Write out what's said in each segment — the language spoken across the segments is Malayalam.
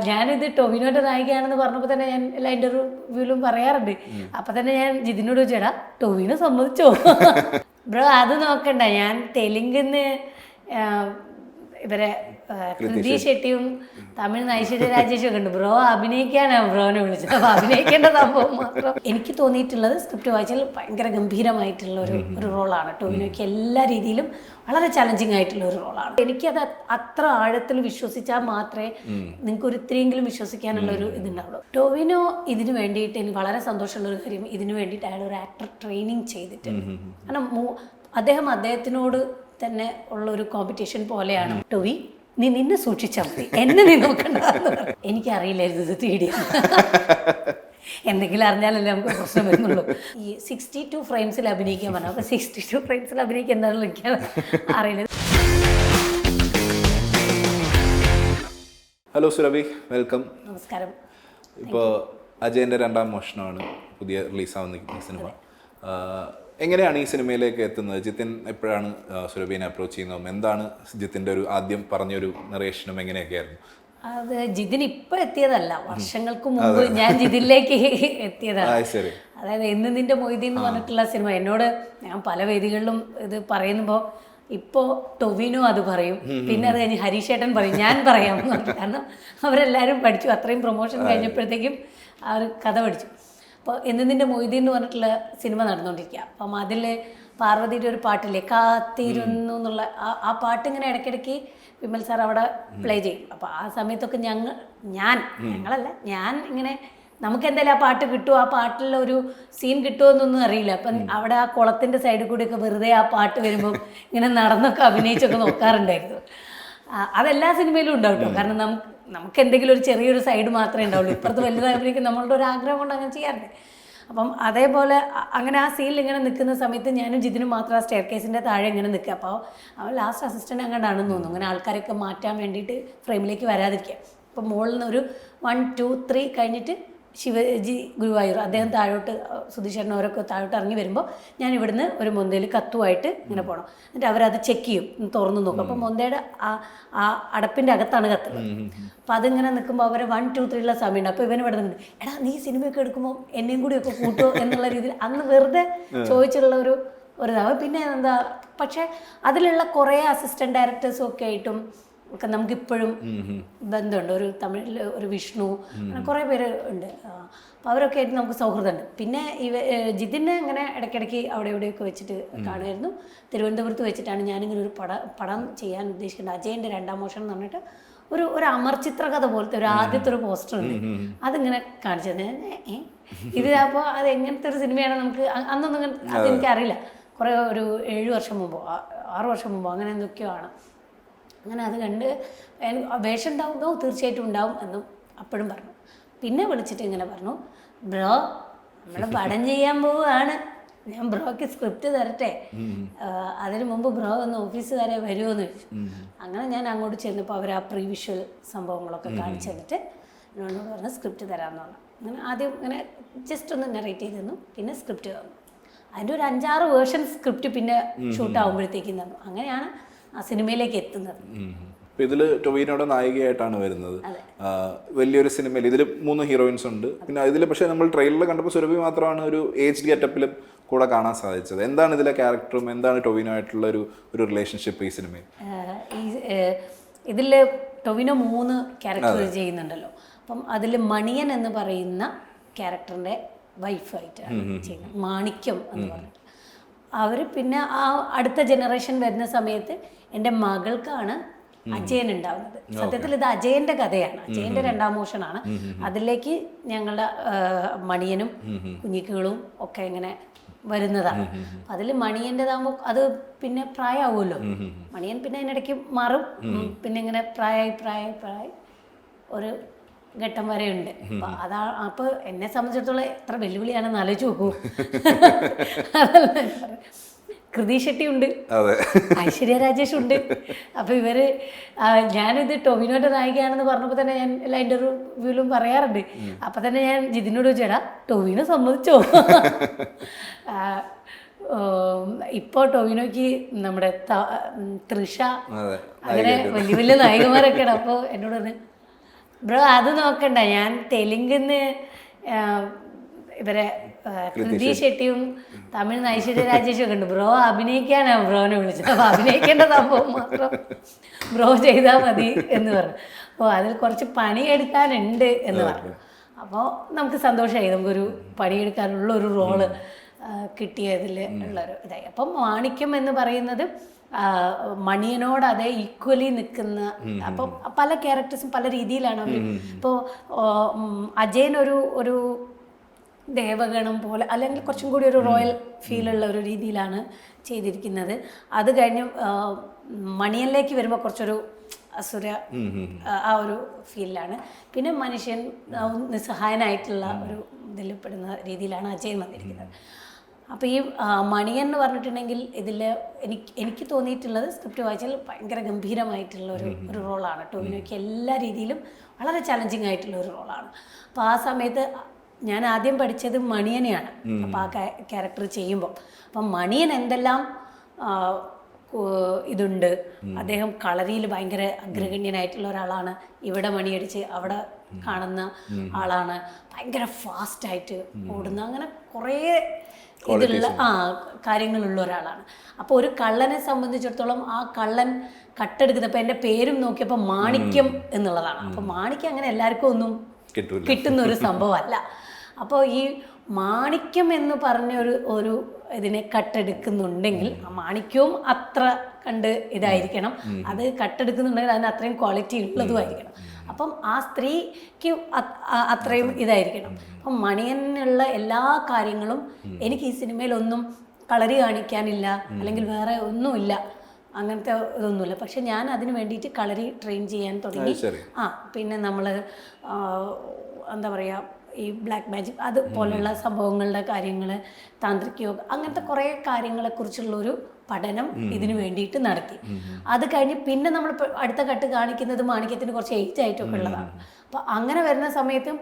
ഞാനിത് ടൊവിനോന്റെ നായികയാണെന്ന് പറഞ്ഞപ്പോൾ തന്നെ ഞാൻ എല്ലാ ഇന്റർവ്യൂവിലും പറയാറുണ്ട്. അപ്പൊ തന്നെ ഞാൻ ജിതിനോട് ചോദിച്ചേടാ ടൊവിനോ സമ്മതിച്ചോ? ബ്രോ അത് നോക്കണ്ട, ഞാൻ തെലുങ്കിന്ന് ഇവരെ കൃതി ഷെട്ടിയും തമിഴ് ഐശ്വര്യ രാജേഷും ഒക്കെ ഉണ്ട്. ബ്രോ അഭിനയിക്കാനാണ് ബ്രോനെ വിളിച്ചത്. അപ്പൊ അഭിനയിക്കേണ്ട സംഭവം മാത്രം എനിക്ക് തോന്നിയിട്ടുള്ളത് സ്ക്രിപ്റ്റ് വായിച്ചാൽ ഭയങ്കര ഗംഭീരമായിട്ടുള്ള ഒരു റോളാണ്. ടൊവിനോയ്ക്ക് എല്ലാ രീതിയിലും വളരെ ചലഞ്ചിങ് ആയിട്ടുള്ള ഒരു റോളാണ്. എനിക്കത് അത്ര ആഴത്തിൽ വിശ്വസിച്ചാൽ മാത്രമേ നിങ്ങൾക്ക് ഒരു ഇത്രയെങ്കിലും വിശ്വസിക്കാനുള്ള ഒരു ഇതുണ്ടാവുള്ളൂ. ടൊവിനോ ഇതിന് വേണ്ടിയിട്ട് എനിക്ക് വളരെ സന്തോഷമുള്ള ഒരു കാര്യം, ഇതിന് വേണ്ടിയിട്ട് അയാൾ ഒരു ആക്ടർ ട്രെയിനിങ് ചെയ്തിട്ട്, കാരണം അദ്ദേഹത്തിനോട് തന്നെ ഉള്ളൊരു കോമ്പറ്റീഷൻ പോലെയാണ്. ടൊവി നീ നിന്നെ സൂക്ഷിച്ചാൽ മതി, എന്നെ നീ നോക്കണ്ട. എനിക്കറിയില്ലായിരുന്നു ഇത് തീടി എന്തെങ്കിലും അറിഞ്ഞാലല്ലേ നമുക്ക് പ്രശ്നം വരുന്നുള്ളൂ. ഈ 62 ഫ്രെയിംസിൽ അഭിനയിക്കാൻ പറഞ്ഞു. അപ്പോൾ 62 ഫ്രെയിംസിൽ അഭിനയിക്കാൻ എന്താണെന്ന് എനിക്ക് അറിയില്ല. Hello Surabhi, welcome. നമസ്കാരം. ഇപ്പോൾ അജയൻ്റെ രണ്ടാം മോഷണമാണ് പുതിയ റിലീസാവുന്ന സിനിമ. എങ്ങനെയാണ് ഈ സിനിമയിലേക്ക് എത്തുന്നത്? ജിതിൻ എപ്പോഴാണ് സുരഭിനെ അപ്രോച്ച് ചെയ്യുന്നതും എന്താണ് ജിതിൻ്റെ ഒരു ആദ്യം പറഞ്ഞൊരു നറേഷനും എങ്ങനെയൊക്കെയായിരുന്നു? അത് ജിതിൻ ഇപ്പം എത്തിയതല്ല, വർഷങ്ങൾക്ക് മുമ്പ് ഞാൻ ജിതിനിലേക്ക് എത്തിയതാണ്. അതായത് എന്ന് നിന്റെ മൊയ്തീൻ എന്ന് പറഞ്ഞിട്ടുള്ള സിനിമ എന്നോട് ഞാൻ പല വേദികളിലും ഇത് പറയുമ്പോൾ ഇപ്പോൾ ടൊവിനോ അത് പറയും, പിന്നെ അത് കഴിഞ്ഞ് ഹരീഷേട്ടൻ പറയും, ഞാൻ പറയാം. കാരണം അവരെല്ലാവരും പഠിച്ചു. അത്രയും പ്രൊമോഷൻ കഴിഞ്ഞപ്പോഴത്തേക്കും ആ ഒരു കഥ പഠിച്ചു. അപ്പോൾ എന്ന് നിന്റെ മൊയ്തീൻ എന്ന് പറഞ്ഞിട്ടുള്ള സിനിമ നടന്നുകൊണ്ടിരിക്കുക. അപ്പം അതിൽ പാർവതിയുടെ ഒരു പാട്ടില്ലേ കാത്തിരുന്നു എന്നുള്ള ആ പാട്ട് ഇങ്ങനെ ഇടയ്ക്കിടയ്ക്ക് വിമൽ സാർ അവിടെ പ്ലേ ചെയ്യും. അപ്പോൾ ആ സമയത്തൊക്കെ ഞങ്ങളല്ല ഞാൻ ഇങ്ങനെ നമുക്ക് എന്തായാലും ആ പാട്ട് കിട്ടുമോ, ആ പാട്ടിലുള്ള ഒരു സീൻ കിട്ടുമോ എന്നൊന്നും അറിയില്ല. അപ്പം അവിടെ ആ കുളത്തിൻ്റെ സൈഡിൽ കൂടിയൊക്കെ വെറുതെ ആ പാട്ട് വരുമ്പോൾ ഇങ്ങനെ നടന്നൊക്കെ അഭിനയിച്ചൊക്കെ നോക്കാറുണ്ടായിരുന്നു. അതെല്ലാ സിനിമയിലും ഉണ്ടാവും കേട്ടോ. കാരണം നമുക്ക് എന്തെങ്കിലും ഒരു ചെറിയൊരു സൈഡ് മാത്രമേ ഉണ്ടാവുള്ളൂ. ഇപ്പുറത്ത് വലുതായപ്പോഴേക്കും നമ്മളുടെ ഒരു ആഗ്രഹം കൊണ്ട് അങ്ങനെ ചെയ്യാറുണ്ട്. അപ്പം അതേപോലെ അങ്ങനെ ആ സീനിൽ ഇങ്ങനെ നിൽക്കുന്ന സമയത്ത് ഞാനും ജിതിനും മാത്രം ആ സ്റ്റെയർ കേസിൻ്റെ താഴെ ഇങ്ങനെ നിൽക്കുക. അപ്പോൾ അവൻ ലാസ്റ്റ് അസിസ്റ്റൻ്റ് അങ്ങോട്ടാണെന്ന് തോന്നുന്നു. അങ്ങനെ ആൾക്കാരൊക്കെ മാറ്റാൻ വേണ്ടിയിട്ട് ഫ്രെയിമിലേക്ക് വരാതിരിക്കുക. അപ്പം മുകളിൽ നിന്ന് ഒരു 1, 2, 3 കഴിഞ്ഞിട്ട് ശിവജി ഗുരുവായൂർ അദ്ദേഹം താഴോട്ട് സുധീഷേട്ടൻ അവരൊക്കെ താഴോട്ട് ഇറങ്ങി വരുമ്പോൾ ഞാൻ ഇവിടുന്ന് ഒരു മൊന്തയിൽ കത്തുമായിട്ട് ഇങ്ങനെ പോകണം. എന്നിട്ട് അവരത് ചെക്ക് ചെയ്യും, തുറന്ന് നോക്കും. അപ്പോൾ മൊന്തയുടെ ആ അടപ്പിൻ്റെ അകത്താണ് കത്തുള്ളത്. അപ്പോൾ അതിങ്ങനെ നിൽക്കുമ്പോൾ അവരെ 1, 2, 3 സമയമുണ്ട്. അപ്പോൾ ഇവന് ഇവിടെ നിന്ന് എടാ നീ സിനിമയൊക്കെ എടുക്കുമ്പോൾ എന്നെയും കൂടിയൊക്കെ കൂട്ടുമോ എന്നുള്ള രീതിയിൽ അന്ന് വെറുതെ ചോദിച്ചുള്ള ഒരു ഇതാവും. പിന്നെ എന്താ, പക്ഷേ അതിലുള്ള കുറേ അസിസ്റ്റൻറ്റ് ഡയറക്ടേഴ്സും ഒക്കെ ആയിട്ടും ഒക്കെ നമുക്കിപ്പോഴും ബന്ധമുണ്ട്. ഒരു തമിഴിൽ ഒരു വിഷ്ണു, അങ്ങനെ കുറേ പേര് ഉണ്ട്. അപ്പോൾ അവരൊക്കെ ആയിട്ട് നമുക്ക് സൗഹൃദമുണ്ട്. പിന്നെ ജിതിനെ ഇങ്ങനെ ഇടയ്ക്കിടയ്ക്ക് അവിടെ ഇവിടെയൊക്കെ വെച്ചിട്ട് കാണുമായിരുന്നു. തിരുവനന്തപുരത്ത് വെച്ചിട്ടാണ് ഞാനിങ്ങനെ ഒരു പടം ചെയ്യാൻ ഉദ്ദേശിക്കുന്നത്. അജയൻ്റെ രണ്ടാം മോഷണം എന്ന് പറഞ്ഞിട്ട് ഒരു അമർചിത്രകഥ പോലത്തെ ഒരു ആദ്യത്തെ ഒരു പോസ്റ്റർ ഉണ്ട്. അതിങ്ങനെ കാണിച്ചത് ഇത്. അപ്പോൾ അത് എങ്ങനത്തെ ഒരു സിനിമയാണ് നമുക്ക് അന്നൊന്നും അതെനിക്കറിയില്ല. കുറേ ഒരു 7 വർഷം മുമ്പോ 6 വർഷം മുമ്പോ അങ്ങനെ എന്തൊക്കെയോ ആണ്. അങ്ങനെ അത് കണ്ട് വേഷം ഉണ്ടാവുമോ തീർച്ചയായിട്ടും ഉണ്ടാവും എന്നും അപ്പോഴും പറഞ്ഞു. പിന്നെ വിളിച്ചിട്ട് ഇങ്ങനെ പറഞ്ഞു, ബ്രോ നമ്മൾ പടം ചെയ്യാൻ പോവുകയാണ്, ഞാൻ ബ്രോയ്ക്ക് സ്ക്രിപ്റ്റ് തരട്ടെ, അതിന് മുമ്പ് ബ്രോ ഒന്ന് ഓഫീസ് വരെ വരുമോ എന്ന് ചോദിച്ചു. അങ്ങനെ ഞാൻ അങ്ങോട്ട് ചെന്നപ്പോൾ അവർ ആ പ്രീ വിഷ്വൽ സംഭവങ്ങളൊക്കെ കാണിച്ചു തന്നിട്ട് എന്നോട് പറഞ്ഞ് സ്ക്രിപ്റ്റ് തരാമെന്ന്. അങ്ങനെ ആദ്യം ഇങ്ങനെ ജസ്റ്റ് ഒന്ന് നറേറ്റ് ചെയ്ത് തന്നു. പിന്നെ സ്ക്രിപ്റ്റ് തന്നു. അതിൻ്റെ ഒരു 5-6 വേർഷൻ സ്ക്രിപ്റ്റ് പിന്നെ ഷൂട്ടാകുമ്പോഴത്തേക്കും തന്നു. അങ്ങനെയാണ് ആ സിനിമയിലേക്ക് എത്തുന്നത്. ഇതിൽ ടൊവിനോയുടെ നായികയായിട്ടാണ് വരുന്നത്. വലിയൊരു സിനിമയിൽ ഇതിൽ 3 ഹീറോയിൻസ് ഉണ്ട്. പിന്നെ ഇതിൽ പക്ഷേ നമ്മൾ ട്രെയിലറിൽ കണ്ടപ്പോൾ സുരഭി മാത്രമാണ് ഒരു ഏജ് ഗെറ്റപ്പിലും കൂടെ കാണാൻ സാധിച്ചത്. എന്താണ് ഇതിലെ ക്യാരക്ടറും എന്താണ് ടൊവിനോ ആയിട്ടുള്ള ഒരു റിലേഷൻഷിപ്പ് ഈ സിനിമയിൽ? ഇതിൽ ടൊവിനോ 3 ക്യാരക്ടർ ചെയ്യുന്നുണ്ടല്ലോ. അപ്പം അതിൽ മണിയൻ എന്ന് പറയുന്ന ക്യാരക്ടറിൻ്റെ വൈഫായിട്ടാണ് ചെയ്യുന്നത്, മാണിക്യം എന്ന് പറഞ്ഞിട്ട്. അവർ പിന്നെ ആ അടുത്ത ജനറേഷൻ വരുന്ന സമയത്ത് എൻ്റെ മകൾക്കാണ് അജയൻ ഉണ്ടാവുന്നത്. സത്യത്തിൽ ഇത് അജയൻ്റെ കഥയാണ്, അജയൻ്റെ രണ്ടാം മോഷനാണ്. അതിലേക്ക് ഞങ്ങളുടെ മണിയനും കുഞ്ഞിക്കുകളും ഒക്കെ ഇങ്ങനെ വരുന്നതാണ്. അതിൽ മണിയൻ്റെതാകുമ്പോൾ അത് പിന്നെ പ്രായമാവുമല്ലോ. മണിയൻ പിന്നെ അതിനിടയ്ക്ക് മാറും. പിന്നെ ഇങ്ങനെ പ്രായമായി ഒരു ഘട്ടം വരെ ഉണ്ട്. അപ്പോൾ എന്നെ സംബന്ധിച്ചിടത്തോളം എത്ര വെല്ലുവിളിയാണെന്ന് ആലോചിച്ച് നോക്കൂ. അതല്ല, കൃതി ഷെട്ടി ഉണ്ട്, ഐശ്വര്യ രാജേഷ് ഉണ്ട്. അപ്പോൾ ഞാനിത് ടൊവിനോന്റെ നായികയാണെന്ന് പറഞ്ഞപ്പോൾ തന്നെ ഞാൻ എല്ലാ ഇന്റർവ്യൂവിലും പറയാറുണ്ട്. അപ്പം തന്നെ ഞാൻ ജിതിനോട് ചോദിച്ചേടാ ടൊവിനോ സമ്മതിച്ചോ? ഇപ്പോൾ ടൊവിനോയ്ക്ക് നമ്മുടെ തൃഷ അങ്ങനെ വലിയ വലിയ നായികമാരൊക്കെയാണ്. അപ്പോൾ എന്നോട് പറഞ്ഞു ബ്രോ അത് നോക്കണ്ട, ഞാൻ തെലുങ്കിന്ന് ഇവരെ കൃതി ഷെട്ടിയും തമിഴ് ഐശ്വര്യ രാജേഷും ഒക്കെ ഉണ്ട്. ബ്രോ അഭിനയിക്കാനാണ് ബ്രോനെ വിളിച്ചത്. അപ്പോൾ അഭിനയിക്കേണ്ട സംഭവം മാത്രം ബ്രോ ചെയ്താൽ മതി എന്ന് പറഞ്ഞു. അപ്പോൾ അതിൽ കുറച്ച് പണിയെടുക്കാനുണ്ട് എന്ന് പറഞ്ഞു. അപ്പോൾ നമുക്ക് സന്തോഷമായി, നമുക്കൊരു പണിയെടുക്കാനുള്ള ഒരു റോള് കിട്ടിയതിൽ ഉള്ളൊരു ഇതായി. അപ്പം മാണിക്യം എന്ന് പറയുന്നത് മണിയനോട് അതേ ഈക്വലി നിൽക്കുന്ന, അപ്പം പല ക്യാരക്ടേഴ്സും പല രീതിയിലാണ് അവർ. ഇപ്പോൾ അജയനൊരു ദേവഗണം പോലെ, അല്ലെങ്കിൽ കുറച്ചും കൂടി ഒരു റോയൽ ഫീലുള്ള ഒരു രീതിയിലാണ് ചെയ്തിരിക്കുന്നത്. അത് കഴിഞ്ഞ് മണിയനിലേക്ക് വരുമ്പോൾ കുറച്ചൊരു അസുര ആ ഒരു ഫീലിലാണ്. പിന്നെ മനുഷ്യൻ നിസ്സഹായനായിട്ടുള്ള ഒരു ഇതിൽ പെടുന്ന രീതിയിലാണ് അജയൻ വന്നിരിക്കുന്നത്. അപ്പോൾ ഈ മണിയൻ എന്ന് പറഞ്ഞിട്ടുണ്ടെങ്കിൽ ഇതിൽ എനിക്ക് തോന്നിയിട്ടുള്ളത് സ്ക്രിപ്റ്റ് വായിച്ചാൽ ഭയങ്കര ഗംഭീരമായിട്ടുള്ള ഒരു റോളാണ്. ടോവിനോയ്ക്ക് എല്ലാ രീതിയിലും വളരെ ചലഞ്ചിങ് ആയിട്ടുള്ള ഒരു റോളാണ്. അപ്പോൾ ആ സമയത്ത് ഞാൻ ആദ്യം പഠിച്ചത് മണിയനെയാണ്. അപ്പോൾ ആ ക്യാരക്ടർ ചെയ്യുമ്പോൾ അപ്പം മണിയൻ എന്തെല്ലാം ഇതുണ്ട്, അദ്ദേഹം കളരിയിൽ ഭയങ്കര അഗ്രഗണ്യനായിട്ടുള്ള ഒരാളാണ്, ഇവിടെ മണിയടിച്ച് അവിടെ കാണുന്ന ആളാണ്, ഭയങ്കര ഫാസ്റ്റായിട്ട് ഓടുന്ന, അങ്ങനെ കുറേ ഇതിലുള്ള കാര്യങ്ങളുള്ള ഒരാളാണ്. അപ്പോൾ ഒരു കള്ളനെ സംബന്ധിച്ചിടത്തോളം ആ കള്ളൻ കട്ടെടുക്കുന്നത്, അപ്പോൾ എൻ്റെ പേരും നോക്കിയപ്പോൾ മാണിക്യം എന്നുള്ളതാണ്. അപ്പോൾ മാണിക്യം അങ്ങനെ എല്ലാവർക്കും ഒന്നും കിട്ടുന്ന ഒരു സംഭവമല്ല. അപ്പോൾ ഈ മാണിക്യം എന്ന് പറഞ്ഞൊരു ഇതിനെ കട്ടെടുക്കുന്നുണ്ടെങ്കിൽ ആ മാണിക്യവും അത്ര കണ്ട് ഇതായിരിക്കണം, അത് കട്ടെടുക്കുന്നുണ്ടെങ്കിൽ അതിന് അത്രയും ക്വാളിറ്റി ഉള്ളതുമായിരിക്കണം. അപ്പം ആ സ്ത്രീക്ക് അത്രയും ഇതായിരിക്കണം. അപ്പം മണിയനുള്ള എല്ലാ കാര്യങ്ങളും എനിക്ക് ഈ സിനിമയിലൊന്നും കളരി കാണിക്കാനില്ല, അല്ലെങ്കിൽ വേറെ ഒന്നുമില്ല, അങ്ങനത്തെ ഇതൊന്നുമില്ല. പക്ഷെ ഞാൻ അതിന് വേണ്ടിയിട്ട് കളരി ട്രെയിൻ ചെയ്യാൻ തുടങ്ങി. പിന്നെ നമ്മൾ എന്താ പറയുക, ഈ ബ്ലാക്ക് മാജിക് അതുപോലെയുള്ള സംഭവങ്ങളുടെ കാര്യങ്ങൾ, താന്ത്രിക യോഗ, അങ്ങനത്തെ കുറേ കാര്യങ്ങളെക്കുറിച്ചുള്ളൊരു പഠനം ഇതിന് വേണ്ടിയിട്ട് നടത്തി. അത് കഴിഞ്ഞ് പിന്നെ നമ്മൾ അടുത്ത കട്ട് കാണിക്കുന്നത് മാണിക്യത്തിന് കുറച്ച് ഏജ് ആയിട്ടൊക്കെ ഉള്ളതാണ്. അപ്പോൾ അങ്ങനെ വരുന്ന സമയത്തും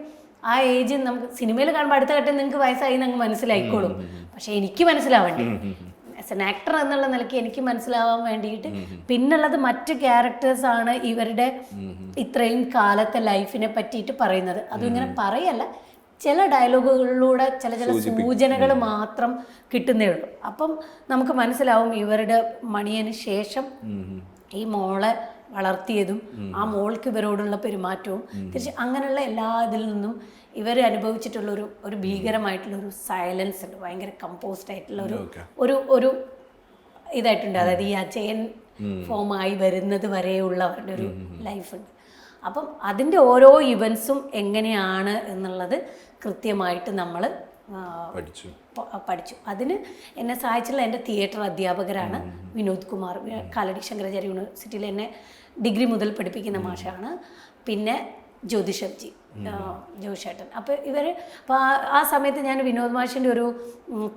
ആ ഏജ് നമുക്ക് സിനിമയിൽ കാണുമ്പോൾ അടുത്ത കട്ട് നിങ്ങൾക്ക് വയസ്സായി നിങ്ങൾക്ക് മനസ്സിലായിക്കോളും. പക്ഷെ എനിക്ക് മനസ്സിലാവേണ്ടി, ആസ് എൻ ആക്ടർ എന്നുള്ള നിലയ്ക്ക് എനിക്ക് മനസ്സിലാവാൻ വേണ്ടിയിട്ട് പിന്നുള്ളത് മറ്റ് ക്യാരക്ടേഴ്സാണ് ഇവരുടെ ഇത്രയും കാലത്തെ ലൈഫിനെ പറ്റിയിട്ട് പറയുന്നത്. അതും ഇങ്ങനെ പറയല്ല, ചില ഡയലോഗുകളിലൂടെ ചില സൂചനകൾ മാത്രം കിട്ടുന്നേ ഉള്ളൂ. അപ്പം നമുക്ക് മനസ്സിലാവും ഇവരുടെ മണിയന് ശേഷം ഈ മോളെ വളർത്തിയതും ആ മോൾക്ക് ഇവരോടുള്ള പെരുമാറ്റവും തിരിച്ച് അങ്ങനെയുള്ള എല്ലാ ഇതിൽ നിന്നും ഇവർ അനുഭവിച്ചിട്ടുള്ള ഒരു ഭീകരമായിട്ടുള്ള ഒരു സൈലൻസ് ഉണ്ട്, ഭയങ്കര കമ്പോസ്ഡ് ആയിട്ടുള്ള ഒരു ഇതായിട്ടുണ്ട്. അതായത് ഈ അജയൻ ഫോമായി വരുന്നത് വരെയുള്ള അവരുടെ ഒരു ലൈഫുണ്ട്. അപ്പം അതിൻ്റെ ഓരോ ഇവൻസും എങ്ങനെയാണ് എന്നുള്ളത് കൃത്യമായിട്ട് നമ്മൾ പഠിച്ചു. അതിന് എന്നെ സഹായിച്ചുള്ള എൻ്റെ തിയേറ്റർ അധ്യാപകരാണ് വിനോദ് കുമാർ, കാലടി ശങ്കരാചാര്യ യൂണിവേഴ്സിറ്റിയിൽ എന്നെ ഡിഗ്രി മുതൽ പഠിപ്പിക്കുന്ന മാഷാണ്. പിന്നെ ജ്യോതിഷബ്ജി ജോഷേട്ടൻ. അപ്പോൾ ഇവർ അപ്പോൾ ആ സമയത്ത് ഞാൻ വിനോദ് മാഷിൻ്റെ ഒരു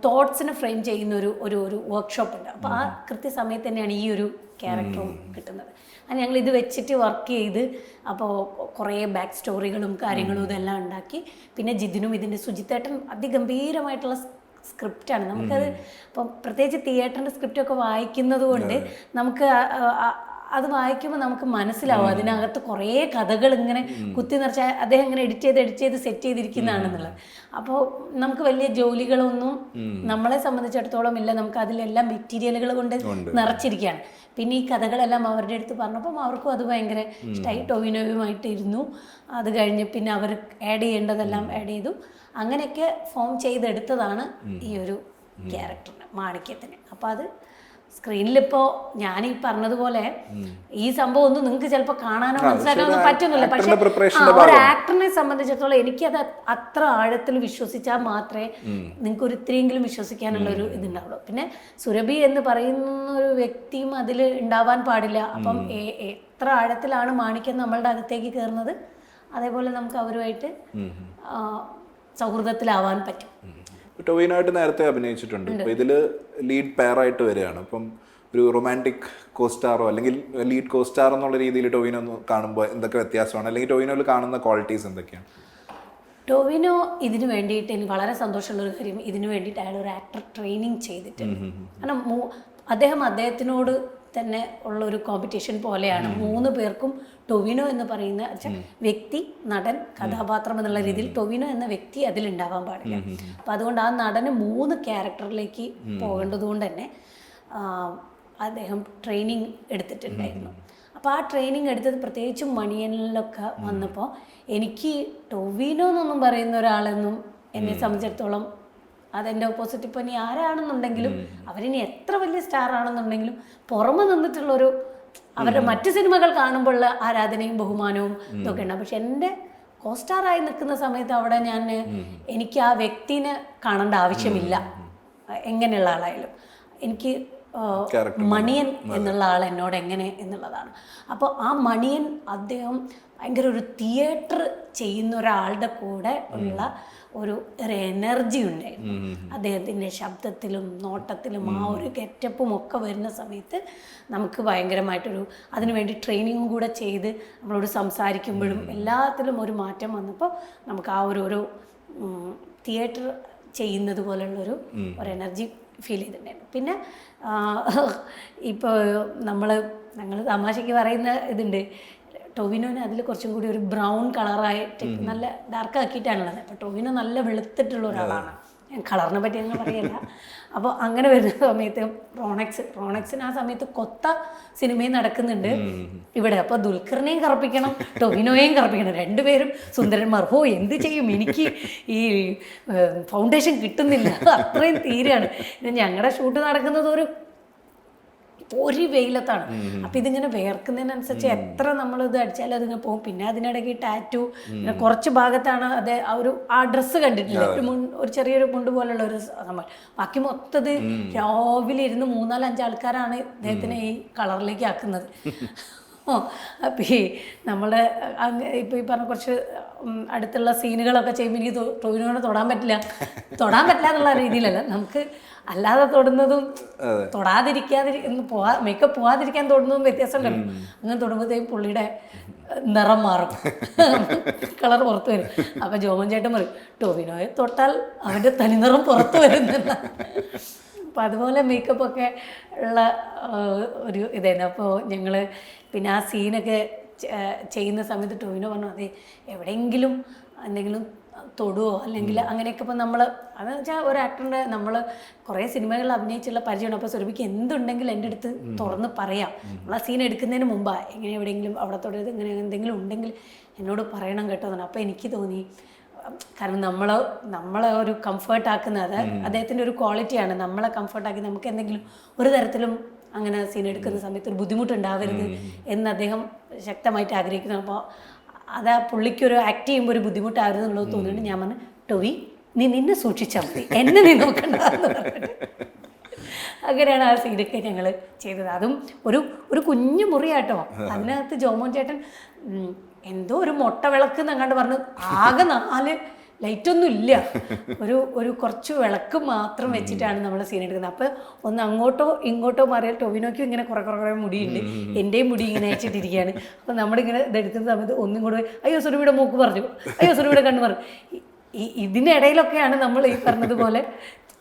തോട്ട്സിനെ ഫ്രെയിം ചെയ്യുന്ന ഒരു വർക്ക്ഷോപ്പ് ഉണ്ട്. അപ്പോൾ ആ കൃത്യസമയത്ത് തന്നെയാണ് ഈ ഒരു ക്യാരക്ടറും കിട്ടുന്നത്. അത് ഞങ്ങൾ ഇത് വെച്ചിട്ട് വർക്ക് ചെയ്ത് അപ്പോൾ കുറേ ബാക്ക് സ്റ്റോറികളും കാര്യങ്ങളും ഇതെല്ലാം ഉണ്ടാക്കി. പിന്നെ ജിതിനും ഇതിൻ്റെ സുജിത്തേട്ടൻ അതിഗംഭീരമായിട്ടുള്ള സ്ക്രിപ്റ്റാണ്. നമുക്കത് ഇപ്പം പ്രത്യേകിച്ച് തിയേറ്ററിൻ്റെ സ്ക്രിപ്റ്റൊക്കെ വായിക്കുന്നത് കൊണ്ട് നമുക്ക് അത് വായിക്കുമ്പോൾ നമുക്ക് മനസ്സിലാവും അതിനകത്ത് കുറേ കഥകൾ ഇങ്ങനെ കുത്തി നിറച്ച അദ്ദേഹം ഇങ്ങനെ എഡിറ്റ് ചെയ്ത് സെറ്റ് ചെയ്തിരിക്കുന്നതാണെന്നുള്ളത്. അപ്പോൾ നമുക്ക് വലിയ ജോലികളൊന്നും നമ്മളെ സംബന്ധിച്ചിടത്തോളം ഇല്ല, നമുക്ക് അതിലെല്ലാം മെറ്റീരിയലുകൾ കൊണ്ട് നിറച്ചിരിക്കുകയാണ്. പിന്നെ ഈ കഥകളെല്ലാം അവരുടെ അടുത്ത് പറഞ്ഞപ്പം അവർക്കും അത് ഭയങ്കര ഇഷ്ടമായി. ടോവിനോയുമായിട്ട് ഇരുന്നു. അത് കഴിഞ്ഞ് പിന്നെ അവർ ആഡ് ചെയ്യേണ്ടതെല്ലാം ആഡ് ചെയ്തു. അങ്ങനെയൊക്കെ ഫോം ചെയ്തെടുത്തതാണ് ഈ ഒരു ക്യാരക്ടറിന്, മാണിക്യത്തിന്. അപ്പോൾ അത് സ്ക്രീനിലിപ്പോൾ ഞാൻ ഈ പറഞ്ഞതുപോലെ ഈ സംഭവം ഒന്നും നിങ്ങൾക്ക് ചിലപ്പോൾ കാണാനോ മനസ്സിലാക്കാനോ പറ്റുന്നില്ല. പക്ഷെ ഒരു ആക്ടറിനെ സംബന്ധിച്ചിടത്തോളം എനിക്കത് അത്ര ആഴത്തിൽ വിശ്വസിച്ചാൽ മാത്രമേ നിങ്ങൾക്ക് ഒരു ഇത്രയെങ്കിലും വിശ്വസിക്കാനുള്ള ഒരു ഇതുണ്ടാവുള്ളൂ. പിന്നെ സുരഭി എന്ന് പറയുന്ന ഒരു വ്യക്തിയും അതിൽ ഉണ്ടാവാൻ പാടില്ല. അപ്പം എത്ര ആഴത്തിലാണ് മാണിക്യം നമ്മളുടെ അകത്തേക്ക് കയറുന്നത്, അതേപോലെ നമുക്ക് അവരുമായിട്ട് സൗഹൃദത്തിലാവാൻ പറ്റും. ടോവിനോയായിട്ട് നേരത്തെ അഭിനയിച്ചിട്ടുണ്ട്. അപ്പോൾ ഇതിൽ ലീഡ് പെയറായിട്ട് വരികയാണ്. അപ്പം ഒരു റൊമാൻറ്റിക് കോസ്റ്റാറോ അല്ലെങ്കിൽ ലീഡ് കോസ്റ്റാർ എന്നുള്ള രീതിയിൽ ടോവിനോ കാണുമ്പോൾ എന്തൊക്കെ വ്യത്യാസമാണ്, അല്ലെങ്കിൽ ടോവിനോയിൽ കാണുന്ന ക്വാളിറ്റീസ് എന്തൊക്കെയാണ്? ടോവിനോ ഇതിന് വേണ്ടിയിട്ട് എനിക്ക് വളരെ സന്തോഷമുള്ളൊരു കാര്യം, ഇതിന് വേണ്ടിയിട്ട് അയാൾ ഒരു ആക്ടർ ട്രെയിനിങ് ചെയ്തിട്ടുണ്ട്. കാരണം അദ്ദേഹത്തിനോട് തന്നെ ഉള്ള ഒരു കോമ്പറ്റീഷൻ പോലെയാണ്. 3 പേർക്കും ടൊവിനോ എന്ന് പറയുന്ന വ്യക്തി, നടൻ, കഥാപാത്രം എന്നുള്ള രീതിയിൽ ടൊവിനോ എന്ന വ്യക്തി അതിലുണ്ടാവാൻ പാടില്ല. അപ്പം അതുകൊണ്ട് ആ നടന് 3 ക്യാരക്ടറിലേക്ക് പോകേണ്ടത് കൊണ്ട് തന്നെ അദ്ദേഹം ട്രെയിനിങ് എടുത്തിട്ടുണ്ടായിരുന്നു. അപ്പോൾ ആ ട്രെയിനിങ് എടുത്തത് പ്രത്യേകിച്ചും മണിയനിലൊക്കെ വന്നപ്പോൾ എനിക്ക് ടൊവിനോ എന്നൊന്നും പറയുന്ന ഒരാളെന്നും എന്നെ സംബന്ധിച്ചിടത്തോളം അതെൻ്റെ ഓപ്പോസിറ്റ് ഇപ്പോൾ ഇനി ആരാണെന്നുണ്ടെങ്കിലും അവരിനി എത്ര വലിയ സ്റ്റാർ ആണെന്നുണ്ടെങ്കിലും പുറമെ നിന്നിട്ടുള്ളൊരു അവരുടെ മറ്റു സിനിമകൾ കാണുമ്പോഴുള്ള ആരാധനയും ബഹുമാനവും ഇതൊക്കെ ഉണ്ട്. പക്ഷെ എൻ്റെ കോസ്റ്റാറായി നിൽക്കുന്ന സമയത്ത് അവിടെ എനിക്ക് ആ വ്യക്തിനെ കാണേണ്ട ആവശ്യമില്ല, എങ്ങനെയുള്ള ആളായാലും. എനിക്ക് മണിയൻ എന്നുള്ള ആൾ എന്നോട് എങ്ങനെ എന്നുള്ളതാണ്. അപ്പോൾ ആ മണിയൻ അദ്ദേഹം ഭയങ്കര ഒരു തിയേറ്റർ ചെയ്യുന്ന ഒരാളുടെ കൂടെ ഉള്ള ഒരു എനർജി ഉണ്ടായിരുന്നു അദ്ദേഹത്തിൻ്റെ ശബ്ദത്തിലും നോട്ടത്തിലും. ആ ഒരു ഗെറ്റപ്പും ഒക്കെ വരുന്ന സമയത്ത് നമുക്ക് ഭയങ്കരമായിട്ടൊരു അതിനുവേണ്ടി ട്രെയിനിങ്ങും കൂടെ ചെയ്ത് നമ്മളോട് സംസാരിക്കുമ്പോഴും എല്ലാത്തിലും ഒരു മാറ്റം വന്നപ്പോൾ നമുക്ക് ആ ഒരു തിയേറ്റർ ചെയ്യുന്നത് പോലുള്ളൊരു എനർജി ഫീൽ ചെയ്തിട്ടുണ്ടായിരുന്നു. പിന്നെ ഇപ്പോൾ ഞങ്ങൾ തമാശയ്ക്ക് പറയുന്ന ഇതുണ്ട്, ടൊവിനോനെ അതിൽ കുറച്ചും കൂടി ഒരു ബ്രൗൺ കളറായിട്ട് നല്ല ഡാർക്ക് ആക്കിയിട്ടാണുള്ളത്. അപ്പോൾ ടൊവിനോ നല്ല വെളുത്തിട്ടുള്ള ഒരാളാണ്, ഞാൻ കളറിനെ പറ്റി അങ്ങനെ പറയല്ല. അപ്പോൾ അങ്ങനെ വരുന്ന സമയത്ത് റോണക്സിന് ആ സമയത്ത് കൊത്ത സിനിമയും നടക്കുന്നുണ്ട് ഇവിടെ. അപ്പോൾ ദുൽഖറിനെയും കറുപ്പിക്കണം, ടൊവിനോയെയും കറുപ്പിക്കണം, 2 പേരും സുന്ദരന്മാർ. എന്ത് ചെയ്യും, എനിക്ക് ഈ ഫൗണ്ടേഷൻ കിട്ടുന്നില്ല, അത്രയും തീരെയാണ്. ഞങ്ങളുടെ ഷൂട്ട് നടക്കുന്നത് ഒരു വെയിലത്താണ്. അപ്പം ഇതിങ്ങനെ വേർക്കുന്നതിനനുസരിച്ച് എത്ര നമ്മളിത് അടിച്ചാലും അതിങ്ങനെ പോകും. പിന്നെ അതിനിടയ്ക്ക് ടാറ്റു, പിന്നെ കുറച്ച് ഭാഗത്താണ് ആ ഡ്രസ്സ് കണ്ടിട്ടില്ല, ഒരു ചെറിയൊരു മുണ്ട് പോലുള്ള ഒരു സംഭവം. ബാക്കി മൊത്തത് രാവിലെ ഇരുന്ന് 3-4-5 ആൾക്കാരാണ് ഇദ്ദേഹത്തിനെ ഈ കളറിലേക്ക് ആക്കുന്നത്. അപ്പം നമ്മുടെ ഇപ്പോൾ ഈ പറഞ്ഞ കുറച്ച് അടുത്തുള്ള സീനുകളൊക്കെ ചെയ്യുമ്പോൾ എനിക്ക് ടൊവിനോനെ തൊടാൻ പറ്റില്ല എന്നുള്ള രീതിയിലല്ല, നമുക്ക് അല്ലാതെ തൊടുന്നതും മേക്കപ്പ് പോവാതിരിക്കാൻ തൊടുന്നതും വ്യത്യാസം ഉണ്ടല്ലോ. അങ്ങനെ തൊടുമ്പോഴത്തേക്കും പുള്ളിയുടെ നിറം മാറും, കളർ പുറത്ത് വരും. അപ്പം ജോമൻ ചേട്ടൻ പറയും, ടൊവിനോയെ തൊട്ടാൽ അവൻ്റെ തനിനിറം പുറത്ത് വരുന്നില്ല. അപ്പം അതുപോലെ മേക്കപ്പൊക്കെ ഉള്ള ഒരു ഇതായിരുന്നു. അപ്പോൾ ഞങ്ങൾ പിന്നെ ആ സീനൊക്കെ ചെയ്യുന്ന സമയത്ത് ടൊവിനോ പറഞ്ഞു, അതെ എവിടെയെങ്കിലും എന്തെങ്കിലും തൊടുവോ അല്ലെങ്കിൽ അങ്ങനെയൊക്കെ. ഇപ്പോൾ അതെന്ന് വെച്ചാൽ ഒരു ആക്ടറിൻ്റെ നമ്മൾ കുറേ സിനിമകളിൽ അഭിനയിച്ചുള്ള പരിചയമാണ്. അപ്പോൾ സുരഭിക്ക് എന്തുണ്ടെങ്കിലും എൻ്റെ അടുത്ത് തുറന്ന് പറയാം. നമ്മൾ ആ സീൻ എടുക്കുന്നതിന് മുമ്പാണ് എങ്ങനെ എവിടെയെങ്കിലും അവിടെ തൊടരുത് ഇങ്ങനെ എന്തെങ്കിലും ഉണ്ടെങ്കിൽ എന്നോട് പറയണം കേട്ടോ എന്നാണ്. അപ്പോൾ എനിക്ക് തോന്നി, കാരണം നമ്മളെ ഒരു കംഫർട്ടാക്കുന്നത് അദ്ദേഹത്തിൻ്റെ ഒരു ക്വാളിറ്റിയാണ്. നമ്മളെ കംഫർട്ടാക്കി നമുക്ക് എന്തെങ്കിലും ഒരു തരത്തിലും അങ്ങനെ സീൻ എടുക്കുന്ന സമയത്ത് ഒരു ബുദ്ധിമുട്ടുണ്ടാവരുത് എന്ന് അദ്ദേഹം ശക്തമായിട്ട് ആഗ്രഹിക്കുന്നു. അപ്പോൾ അത് ആ പുള്ളിക്കൊരു ആക്ട് ചെയ്യുമ്പോൾ ഒരു ബുദ്ധിമുട്ടാവരുത് എന്നുള്ളത് തോന്നിയിട്ട് ഞാൻ പറഞ്ഞു, ടൊവി നിന്നെ സൂക്ഷിച്ചാൽ മതി, എന്നെ നീ നോക്കണ്ടെന്ന് പറഞ്ഞിട്ട് അങ്ങനെയാണ് ആ സീനൊക്കെ ഞങ്ങൾ ചെയ്തത്. അതും ഒരു കുഞ്ഞു മുറിയാട്ടോ. അതിനകത്ത് ജോമോൻ ചേട്ടൻ എന്തോ ഒരു മുട്ട വിളക്ക് എന്നങ്ങാണ്ട് പറഞ്ഞു, ആകെ 4 ലൈറ്റൊന്നും ഇല്ല, ഒരു കുറച്ച് വിളക്ക് മാത്രം വെച്ചിട്ടാണ് നമ്മൾ സീൻ എടുക്കുന്നത്. അപ്പോൾ ഒന്ന് അങ്ങോട്ടോ ഇങ്ങോട്ടോ മാറിയാൽ ടൊവിനോയ്ക്കും ഇങ്ങനെ കുറേ മുടിയുണ്ട്, എൻ്റെയും മുടി ഇങ്ങനെ അയച്ചിട്ടിരിക്കുകയാണ്. അപ്പോൾ നമ്മളിങ്ങനെ ഇതെടുക്കുന്ന സമയത്ത് ഒന്നും കൂടെ അയ്യോ സുരഭിയുടെ മൂക്ക് പറഞ്ഞു, അയ്യോ സുരഭിയുടെ കണ്ണ് പറഞ്ഞു. ഇതിനിടയിലൊക്കെയാണ് നമ്മൾ ഈ പറഞ്ഞതുപോലെ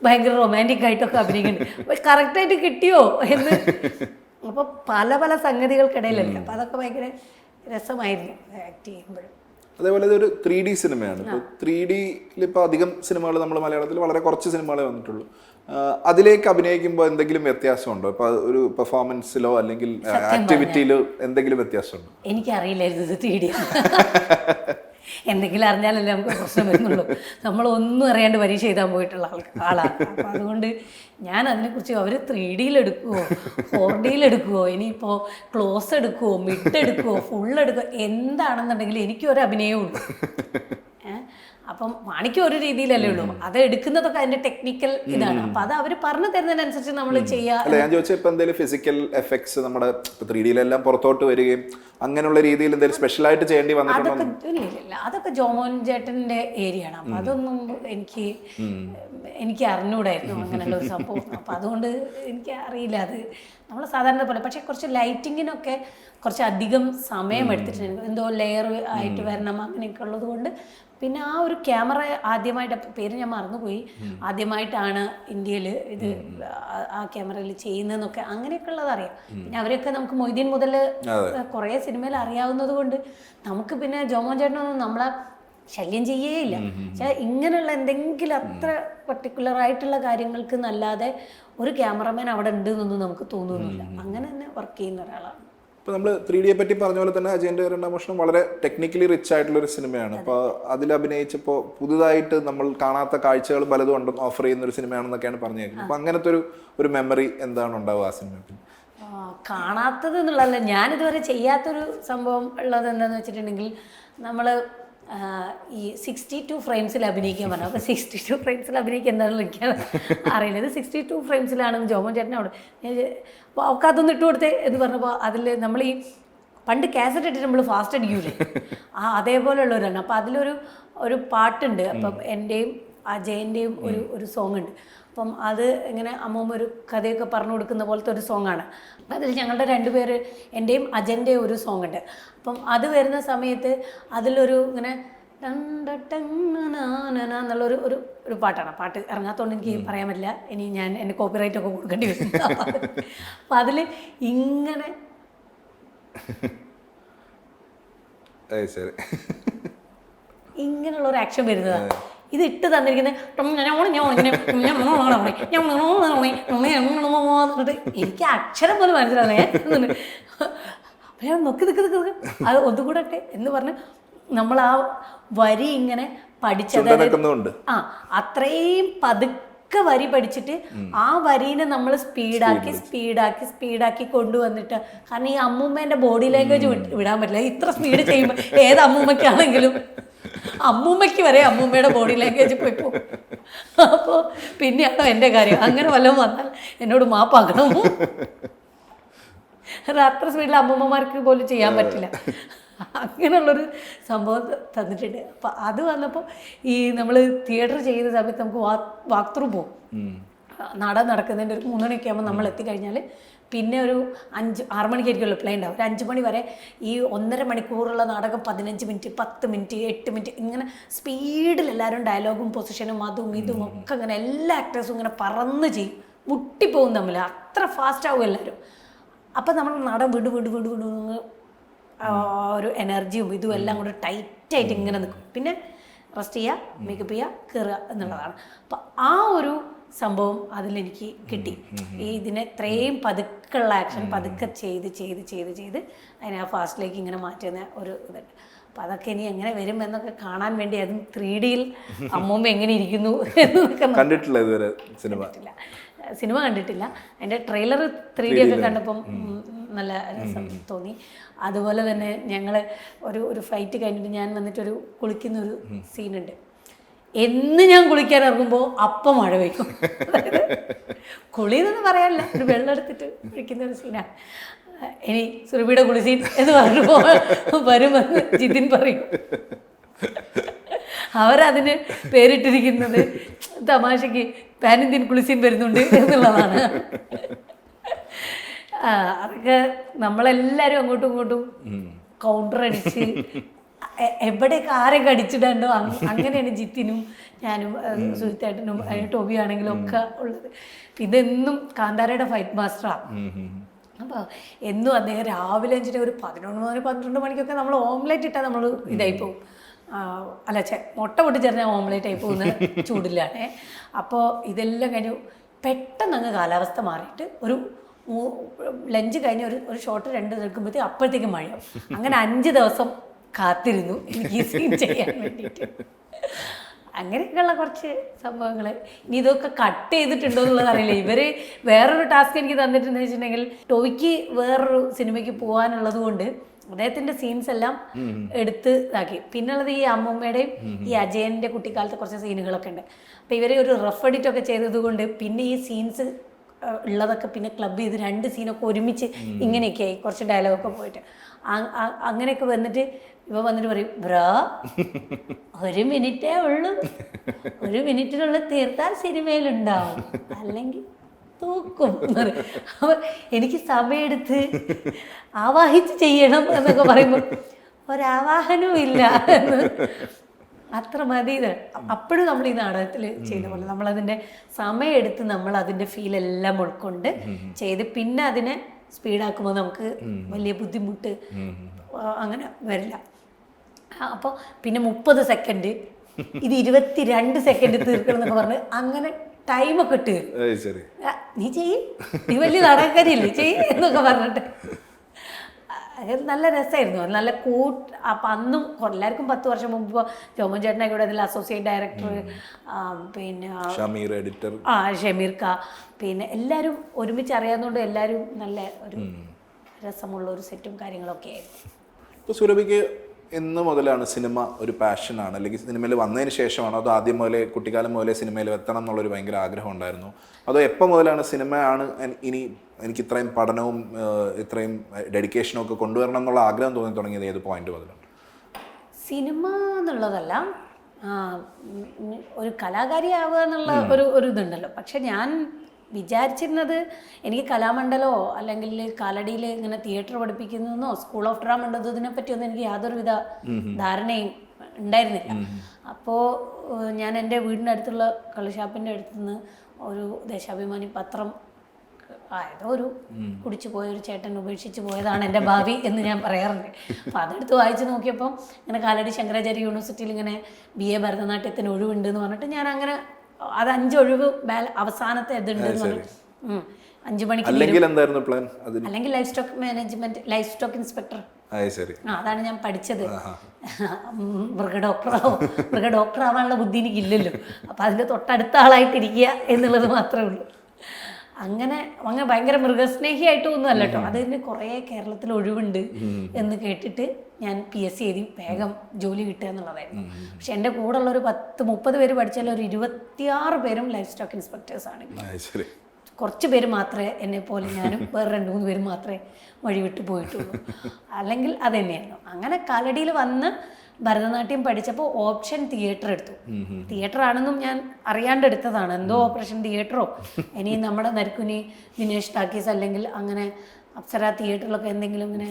ഭയങ്കര റൊമാൻറ്റിക് ആയിട്ടൊക്കെ അഭിനയിക്കുന്നുണ്ട്. കറക്റ്റായിട്ട് കിട്ടിയോ എന്ന്. അപ്പോൾ പല സംഗതികൾക്കിടയിലല്ലേ. അപ്പോൾ അതൊക്കെ ഭയങ്കര രസമായിരുന്നു ആക്ട് ചെയ്യുമ്പോഴും. അതേപോലെ ഇതൊരു 3D സിനിമയാണ്. ഇപ്പോൾ 3Dയിൽ ഇപ്പോൾ അധികം സിനിമകൾ നമ്മൾ മലയാളത്തിൽ വളരെ കുറച്ച് സിനിമകളെ വന്നിട്ടുള്ളൂ. അതിലേക്ക് അഭിനയിക്കുമ്പോൾ എന്തെങ്കിലും വ്യത്യാസമുണ്ടോ? ഇപ്പോൾ ഒരു പെർഫോമൻസിലോ അല്ലെങ്കിൽ ആക്ടിവിറ്റിയിലോ എന്തെങ്കിലും വ്യത്യാസമുണ്ടോ? എനിക്കറിയില്ലായിരുന്നു ഇത് 3D എന്തെങ്കിലും അറിഞ്ഞാലല്ലേ നമുക്ക് പ്രശ്നം വരുന്നുള്ളൂ. നമ്മളൊന്നും അറിയാണ്ട് പരീക്ഷ എഴുതാൻ പോയിട്ടുള്ള ആളാണ്. അപ്പോൾ അതുകൊണ്ട് ഞാൻ അതിനെക്കുറിച്ച് അവർ 3Dയിൽ എടുക്കുമോ 4Dയിൽ എടുക്കുമോ ഇനിയിപ്പോൾ ക്ലോസ് എടുക്കുമോ മിഡ് എടുക്കുമോ ഫുൾ എടുക്കുമോ എന്താണെന്നുണ്ടെങ്കിൽ എനിക്കൊരു അഭിനയവും ഉള്ളൂ. അപ്പം മാണിക്ക് ഒരു രീതിയിലല്ലേ ഉള്ളൂ, അത് എടുക്കുന്നതൊക്കെ അതിന്റെ ടെക്നിക്കൽ ഇതാണ്. അപ്പൊ അത് അവർ പറഞ്ഞു തരുന്നതിനനുസരിച്ച് നമ്മൾ ചെയ്യാ. ഞാൻ ചോദിച്ചത് ഇപ്പൊ എന്തെങ്കിലും ഫിസിക്കൽ എഫക്ട്സ് നമ്മുടെ 3Dയിലെല്ലാം പുറത്തോട്ട് വരികയും അങ്ങനെയുള്ള രീതിയിൽ എന്തെങ്കിലും സ്പെഷ്യൽ ആയിട്ട് ചെയ്യേണ്ടി വന്നിട്ടുണ്ടോ? ഇല്ല, അതൊക്കെ ജോമോൻ ചേട്ടന്റെ ഏരിയ ആണ്. അപ്പൊ അതൊന്നും എനിക്ക് അറിഞ്ഞൂടായിരുന്നു അങ്ങനെയുള്ള ഒരു സംഭവം. അപ്പൊ അതുകൊണ്ട് എനിക്ക് അറിയില്ല അത് നമ്മൾ സാധാരണ പോലെ. പക്ഷെ കുറച്ച് ലൈറ്റിങ്ങിനൊക്കെ കുറച്ച് അധികം സമയം എടുത്തിട്ടുണ്ട്, എന്തോ ലെയർ ആയിട്ട് വരണം അങ്ങനെയൊക്കെ ഉള്ളത് കൊണ്ട്. പിന്നെ ആ ഒരു ക്യാമറ ആദ്യമായിട്ട്, പേര് ഞാൻ മറന്നുപോയി, ആദ്യമായിട്ടാണ് ഇന്ത്യയിൽ ഇത് ആ ക്യാമറയിൽ ചെയ്യുന്നതെന്നൊക്കെ അങ്ങനെയൊക്കെ ഉള്ളത് അറിയാം. പിന്നെ അവരൊക്കെ നമുക്ക് മൊയ്തീൻ മുതൽ കുറേ സിനിമയിൽ അറിയാവുന്നത് കൊണ്ട് നമുക്ക് പിന്നെ ജോമോൻ ചേട്ടനൊന്നും നമ്മളെ ശല്യം ചെയ്യേയില്ല. പക്ഷേ ഇങ്ങനെയുള്ള എന്തെങ്കിലും അത്ര പർട്ടിക്കുലർ ആയിട്ടുള്ള കാര്യങ്ങൾക്ക് നല്ലാതെ ഒരു ക്യാമറമാൻ അവിടെ ഉണ്ട് എന്നൊന്നും നമുക്ക് തോന്നുന്നില്ല. അങ്ങനെ തന്നെ വർക്ക് ചെയ്യുന്ന ഒരാളാണ്. ഇപ്പോൾ നമ്മൾ 3Dയെ പറ്റി പറഞ്ഞ പോലെ തന്നെ അജയൻ്റെ രണ്ടാം മോഷണം വളരെ ടെക്നിക്കലി റിച്ച് ആയിട്ടുള്ളൊരു സിനിമയാണ്. അപ്പോൾ അതിൽ അഭിനയിച്ചപ്പോൾ പുതുതായിട്ട് നമ്മൾ കാണാത്ത കാഴ്ചകൾ പലതും ഉണ്ട് ഓഫർ ചെയ്യുന്ന ഒരു സിനിമയാണെന്നൊക്കെയാണ് പറഞ്ഞേക്കുന്നത്. അപ്പോൾ അങ്ങനത്തെ ഒരു മെമ്മറി എന്താണ് ഉണ്ടാവുക ആ സിനിമയ്ക്ക്? കാണാത്തത് എന്നുള്ളതല്ല, ഞാനിതുവരെ ചെയ്യാത്തൊരു സംഭവം ഉള്ളത് എന്താണെന്ന് വെച്ചിട്ടുണ്ടെങ്കിൽ, നമ്മൾ ഈ 62 ഫ്രെയിംസിൽ അഭിനയിക്കാൻ പറഞ്ഞു. അപ്പോൾ 62 ഫ്രെയിംസിൽ അഭിനയിക്കാൻ എന്താണെന്ന് എനിക്ക് അറിയില്ല. ഇത് 62 ഫ്രെയിംസിലാണെന്ന് ജോമോൻ ചേട്ടനെ അവിടെ അപ്പോൾ അവൾക്ക് അതൊന്നും ഇട്ട് കൊടുത്തേ എന്ന് പറഞ്ഞപ്പോൾ അതിൽ നമ്മൾ ഈ പണ്ട് കാസറ്റ് ഇട്ടിട്ട് നമ്മൾ ഫാസ്റ്റ് അടിക്കൂലേ, അതേപോലെയുള്ളവരാണ്. അപ്പോൾ അതിലൊരു പാട്ടുണ്ട്. അപ്പം എൻ്റെയും അജയൻ്റെയും ഒരു സോങ് ഉണ്ട്. അപ്പം അത് ഇങ്ങനെ അമ്മൂമ്മ ഒരു കഥയൊക്കെ പറഞ്ഞു കൊടുക്കുന്ന പോലത്തെ ഒരു സോങ്ങാണ്. അതിൽ ഞങ്ങളുടെ 2 പേര്, എൻ്റെയും അജൻ്റെയും ഒരു സോങ് ഉണ്ട്. അപ്പം അത് വരുന്ന സമയത്ത് അതിലൊരു ഇങ്ങനെ എന്നുള്ളൊരു ഒരു പാട്ടാണ്. പാട്ട് ഇറങ്ങാത്തതുകൊണ്ട് എനിക്ക് പറയാൻ പറ്റില്ല. ഇനി ഞാൻ എൻ്റെ കോപ്പിറൈറ്റ് ഒക്കെ കൊടുക്കേണ്ടി വരും. അപ്പം അതിൽ ഇങ്ങനെ ഇങ്ങനെയുള്ളൊരു ആക്ഷൻ വരുന്നതാണ്. ഇത് ഇട്ട് തന്നിരിക്കുന്നത് എനിക്ക് അക്ഷരം പോലും മനസ്സിലാവുന്നേ. അപ്പം ഞാൻ നോക്കി അത് ഒന്നുകൂടെ എന്ന് പറഞ്ഞ് നമ്മൾ ആ വരി ഇങ്ങനെ പഠിച്ചത്, അത്രയും പതുക്കെ വരി പഠിച്ചിട്ട് ആ വരീനെ നമ്മൾ സ്പീഡാക്കി കൊണ്ടുവന്നിട്ട്, കാരണം ഈ അമ്മൂമ്മേൻ്റെ ബോഡി ലാംഗ്വേജ് വിടാൻ പറ്റില്ല. ഇത്ര സ്പീഡ് ചെയ്യുമ്പോൾ ഏത് അമ്മൂമ്മയ്ക്കാണെങ്കിലും, അമ്മൂമ്മയ്ക്ക് വരെ അമ്മൂമ്മയുടെ ബോഡി ലാംഗ്വേജ് പോയി പോകും. അപ്പോൾ പിന്നെയാണോ എൻ്റെ കാര്യം. അങ്ങനെ വല്ലതും വന്നാൽ എന്നോട് മാപ്പാക്കണം. അത്ര സ്പീഡിൽ അമ്മൂമ്മമാർക്ക് പോലും ചെയ്യാൻ പറ്റില്ല. അങ്ങനെയുള്ളൊരു സംഭവം തന്നിട്ടുണ്ട്. അപ്പം അത് വന്നപ്പോൾ ഈ നമ്മൾ തിയേറ്റർ ചെയ്യുന്ന സമയത്ത് നമുക്ക് വാക്ക് ത്രൂ പോകും. നാടകം നടക്കുന്നതിൻ്റെ ഒരു 3 മണിയൊക്കെ ആകുമ്പോൾ നമ്മൾ എത്തിക്കഴിഞ്ഞാൽ പിന്നെ ഒരു 6 മണിക്കായിരിക്കുമല്ലോ പ്ലേ ഉണ്ടാവും. ഒരു 5 മണി വരെ ഈ 1.5 മണിക്കൂറുള്ള നാടകം 15 മിനിറ്റ്, 10 മിനിറ്റ്, 8 മിനിറ്റ് ഇങ്ങനെ സ്പീഡിൽ എല്ലാവരും ഡയലോഗും പൊസിഷനും അതും ഇതും ഒക്കെ ഇങ്ങനെ എല്ലാ ആക്ടേഴ്സും ഇങ്ങനെ പറന്ന് ചെയ്യും. മുട്ടിപ്പോകും തമ്മിൽ, അത്ര ഫാസ്റ്റ് ആവും എല്ലാവരും. അപ്പം നമ്മൾ നാടകം വീണ്ടും ഒരു എനർജിയും ഇതും എല്ലാം കൂടെ ടൈറ്റായിട്ട് ഇങ്ങനെ നിൽക്കും. പിന്നെ റെസ്റ്റ് ചെയ്യുക, മേക്കപ്പ് ചെയ്യുക, കയറുക എന്നുള്ളതാണ്. അപ്പം ആ ഒരു സംഭവം അതിലെനിക്ക് കിട്ടി. ഈ ഇതിനെ ഇത്രയും പതുക്കെയുള്ള ആക്ഷൻ പതുക്കെ ചെയ്ത് അതിനെ ആ ഫാസ്റ്റിലേക്ക് ഇങ്ങനെ മാറ്റുന്ന ഒരു ഇതുണ്ട്. അപ്പം അതൊക്കെ ഇനി എങ്ങനെ വരും എന്നൊക്കെ കാണാൻ വേണ്ടി, അതും 3Dയിൽ അമ്മൂമ്മ എങ്ങനെ ഇരിക്കുന്നു എന്നൊക്കെ കണ്ടിട്ടില്ല. സിനിമ കണ്ടിട്ടില്ല. അതിൻ്റെ ട്രെയിലർ 3D ഒക്കെ കണ്ടപ്പം നല്ല രസം തോന്നി. അതുപോലെ തന്നെ ഞങ്ങൾ ഒരു ഫൈറ്റ് കഴിഞ്ഞിട്ട് ഞാൻ വന്നിട്ടൊരു കുളിക്കുന്നൊരു സീനുണ്ട്. എന്ന് ഞാൻ കുളിക്കാൻ ഇറങ്ങുമ്പോൾ അപ്പം മഴ പെയ്യും. അതായത് കുളിയെന്നൊന്നും പറയാനില്ല, ഒരു വെള്ളം എടുത്തിട്ട് കുളിക്കുന്ന ഒരു സീനാണ്. ഇനി സുരഭിയുടെ കുളിസീൻ എന്ന് പറഞ്ഞപ്പോൾ വരുമെന്ന് ജിതിൻ പറയും. അവരതിന് പേരിട്ടിരിക്കുന്നത് തമാശയ്ക്ക് പാനിന്ത്യൻ കുളിസീൻ വരുന്നുണ്ട് എന്നുള്ളതാണ്. അതൊക്കെ നമ്മളെല്ലാവരും അങ്ങോട്ടും ഇങ്ങോട്ടും കൗണ്ടർ അടിച്ച് എവിടെയൊക്കെ ആരൊക്കെ അടിച്ചിട്ടുണ്ടോ അങ്ങനെയാണ് ജിത്തിനും ഞാനും സുഹിത്തേട്ടനും ടോബി ആണെങ്കിലും ഒക്കെ ഉള്ളത്. ഇതെന്നും കാന്താരയുടെ ഫൈറ്റ് മാസ്റ്ററാണ്. അപ്പോൾ എന്നും അദ്ദേഹം രാവിലെ വെച്ചിട്ട് ഒരു 11-12 മണിക്കൊക്കെ നമ്മൾ ഓംലെറ്റ് ഇട്ടാൽ നമ്മൾ ഇതായി പോകും. അല്ല മുട്ട പൊട്ടിച്ചെറിഞ്ഞാൽ ഓംലെറ്റ് ആയി പോകുന്ന ചൂടില്ലാണേ. അപ്പോൾ ഇതെല്ലാം കഴിഞ്ഞു പെട്ടെന്ന് അങ്ങ് കാലാവസ്ഥ മാറിയിട്ട് ഒരു ലഞ്ച് കഴിഞ്ഞ് ഒരു ഷോട്ട് 2 നിൽക്കുമ്പോഴത്തേക്ക് അപ്പോഴത്തേക്ക് മഴയാവും. അങ്ങനെ 5 ദിവസം കാത്തിരുന്നു എനിക്ക് ഈ സീൻ ചെയ്യാൻ വേണ്ടിയിട്ട്. അങ്ങനെയൊക്കെയുള്ള കുറച്ച് സംഭവങ്ങൾ. ഇനി ഇതൊക്കെ കട്ട് ചെയ്തിട്ടുണ്ടോ എന്നുള്ളത് അറിയില്ല. ഇവർ വേറൊരു ടാസ്ക് എനിക്ക് തന്നിട്ടെന്ന് വെച്ചിട്ടുണ്ടെങ്കിൽ, ടോവിക്ക് വേറൊരു സിനിമയ്ക്ക് പോകാനുള്ളത് കൊണ്ട് അദ്ദേഹത്തിൻ്റെ സീൻസ് എല്ലാം എടുത്ത് ഇതാക്കി. പിന്നുള്ളത് ഈ അമ്മൂമ്മയുടെയും ഈ അജയൻ്റെ കുട്ടിക്കാലത്തെ കുറച്ച് സീനുകളൊക്കെ ഉണ്ട്. അപ്പോൾ ഇവർ ഒരു റഫ് എഡിറ്റ് ഒക്കെ ചെയ്തത് കൊണ്ട് പിന്നെ ഈ സീൻസ് ഉള്ളതൊക്കെ പിന്നെ ക്ലബ് ചെയ്ത് 2 സീനൊക്കെ ഒരുമിച്ച് ഇങ്ങനെയൊക്കെ ആയി, കുറച്ച് ഡയലോഗൊക്കെ പോയിട്ട് അങ്ങനെയൊക്കെ വന്നിട്ട് ഇവ വന്നിട്ട് പറയും, ബ്രാ 1 മിനിറ്റേ ഉള്ളൂ, 1 മിനിറ്റിനുള്ളിൽ തീർത്താൽ സിനിമയിലുണ്ടാവും, അല്ലെങ്കിൽ തൂക്കും എന്ന് പറയും. അപ്പോൾ എനിക്ക് സമയമെടുത്ത് ആവാഹിച്ച് ചെയ്യണം എന്നൊക്കെ പറയുമ്പോൾ ഒരാവാഹനവും ഇല്ല എന്ന്. അത്ര മതി ഇത്. അപ്പോഴും നമ്മൾ ഈ നാടകത്തിൽ ചെയ്യുന്ന പോലെ നമ്മളതിൻ്റെ സമയമെടുത്ത് നമ്മൾ അതിൻ്റെ ഫീലെല്ലാം ഉൾക്കൊണ്ട് ചെയ്ത് പിന്നെ അതിനെ സ്പീഡാക്കുമ്പോൾ നമുക്ക് വലിയ ബുദ്ധിമുട്ട് അങ്ങനെ വരില്ല. അപ്പോൾ പിന്നെ 30 സെക്കൻഡ് ഇത് 22 സെക്കൻഡ് തീർക്കണം എന്നൊക്കെ പറഞ്ഞ് അങ്ങനെ ടൈമൊക്കെ ഇട്ട് തരും. നീ ചെയ്യും, നീ വലിയ നാടകക്കാരിയല്ലേ, ചെയ്യും എന്നൊക്കെ പറഞ്ഞിട്ട് അത് നല്ല രസമായിരുന്നു. നല്ല അപ്പം അന്നും എല്ലാവർക്കും 10 വർഷം മുമ്പ് ഇപ്പോൾ ജോമോൻ ചേട്ടനെ കൂടെ അതിൽ അസോസിയേറ്റ് ഡയറക്ടർ, പിന്നെ ഷമീർ ക, പിന്നെ എല്ലാവരും ഒരുമിച്ച് അറിയാവുന്നതുകൊണ്ട് എല്ലാവരും നല്ല ഒരു രസമുള്ള ഒരു സെറ്റും കാര്യങ്ങളൊക്കെ ആയിരുന്നു. ഇപ്പോൾ സുരഭിക്ക് എന്ന് മുതലാണ് സിനിമ ഒരു പാഷനാണ്, അല്ലെങ്കിൽ സിനിമയിൽ വന്നതിന് ശേഷമാണോ, അതോ ആദ്യം മുതലേ കുട്ടിക്കാലം മുതലേ സിനിമയിൽ എത്തണം എന്നുള്ളൊരു ഭയങ്കര ആഗ്രഹം ഉണ്ടായിരുന്നു, അതോ എപ്പോൾ മുതലാണ് സിനിമയാണ് ഇനി എനിക്ക് ഇത്രയും പഠനവും ഇത്രയും ഡെഡിക്കേഷനും ഒക്കെ കൊണ്ടുവരണം എന്നുള്ള ആഗ്രഹം തോന്നി തുടങ്ങിയത് ഏത് പോയിന്റ് മുതലാണ്? സിനിമ എന്നുള്ളതല്ല, ഒരു കലാകാരിയാവുക എന്നുള്ള ഒരു ഇതുണ്ടല്ലോ. പക്ഷെ ഞാൻ വിചാരിച്ചിരുന്നത് എനിക്ക് കലാമണ്ഡലമോ അല്ലെങ്കിൽ കാലടിയിൽ ഇങ്ങനെ തിയേറ്റർ പഠിപ്പിക്കുന്നതെന്നോ സ്കൂൾ ഓഫ് ഡ്രാമ ഉണ്ടോ ഇതിനെ പറ്റിയൊന്നും എനിക്ക് യാതൊരുവിധ ധാരണയും ഉണ്ടായിരുന്നില്ല. അപ്പോൾ ഞാൻ എൻ്റെ വീടിൻ്റെ അടുത്തുള്ള കള്ളുഷാപ്പിൻ്റെ അടുത്തുനിന്ന് ഒരു ദേശാഭിമാനി പത്രം ഏതോ ഒരു കുടിച്ചു പോയൊരു ചേട്ടൻ ഉപേക്ഷിച്ച് പോയതാണ് എൻ്റെ ഭാവി എന്ന് ഞാൻ പറയാറുണ്ട്. അപ്പോൾ അതെടുത്ത് വായിച്ച് നോക്കിയപ്പോൾ ഇങ്ങനെ കാലടി ശങ്കരാചാര്യ യൂണിവേഴ്സിറ്റിയിൽ ഇങ്ങനെ BA ഭരതനാട്യത്തിന് ഒഴിവുണ്ട് എന്ന് പറഞ്ഞിട്ട് ഞാൻ അങ്ങനെ അത് 5 ഒഴിവ് അവസാനത്തെ ഇതുണ്ട് എന്ന് പറഞ്ഞു 5 മണിക്ക് അല്ലെങ്കിൽ life stock management, life stock inspector, അതാണ് ഞാൻ പഠിച്ചത്. മൃഗഡോക്ടർ ആവാനുള്ള ബുദ്ധി എനിക്കില്ലല്ലോ. അപ്പം അതിൻ്റെ തൊട്ടടുത്ത ആളായിട്ടിരിക്കുക എന്നുള്ളത് മാത്രമേ ഉള്ളൂ. അങ്ങനെ ഭയങ്കര മൃഗസ്നേഹിയായിട്ടൊന്നും അല്ല കേട്ടോ. അതിന് കുറേ കേരളത്തിൽ ഒഴിവുണ്ട് എന്ന് കേട്ടിട്ട് ഞാൻ PSC എഴുതി വേഗം ജോലി കിട്ടുക എന്നുള്ളതായിരുന്നു. പക്ഷെ എൻ്റെ കൂടെ ഉള്ളൊരു 10-30 പേര് പഠിച്ചാൽ ഒരു 26 പേരും ലൈഫ് സ്റ്റോക്ക് ഇൻസ്പെക്ടേഴ്സാണ്. കുറച്ച് പേര് മാത്രമേ എന്നെ പോലെ, ഞാനും വേറെ 2-3 പേര് മാത്രമേ വഴിവിട്ട് പോയിട്ടുള്ളൂ. അല്ലെങ്കിൽ അത് തന്നെയായിരുന്നു. അങ്ങനെ കാലടിയിൽ വന്ന് ഭരതനാട്യം പഠിച്ചപ്പോൾ ഓപ്ഷൻ തിയേറ്റർ എടുത്തു. തിയേറ്റർ ആണെന്നും ഞാൻ അറിയാണ്ട് എടുത്തതാണ്. എന്തോ ഓപ്പറേഷൻ തിയേറ്ററോ ഇനി നമ്മുടെ നരിക്കുനി ദിനേശ് ടാക്കീസ് അല്ലെങ്കിൽ അങ്ങനെ അപ്സര തിയേറ്ററിലൊക്കെ എന്തെങ്കിലും ഇങ്ങനെ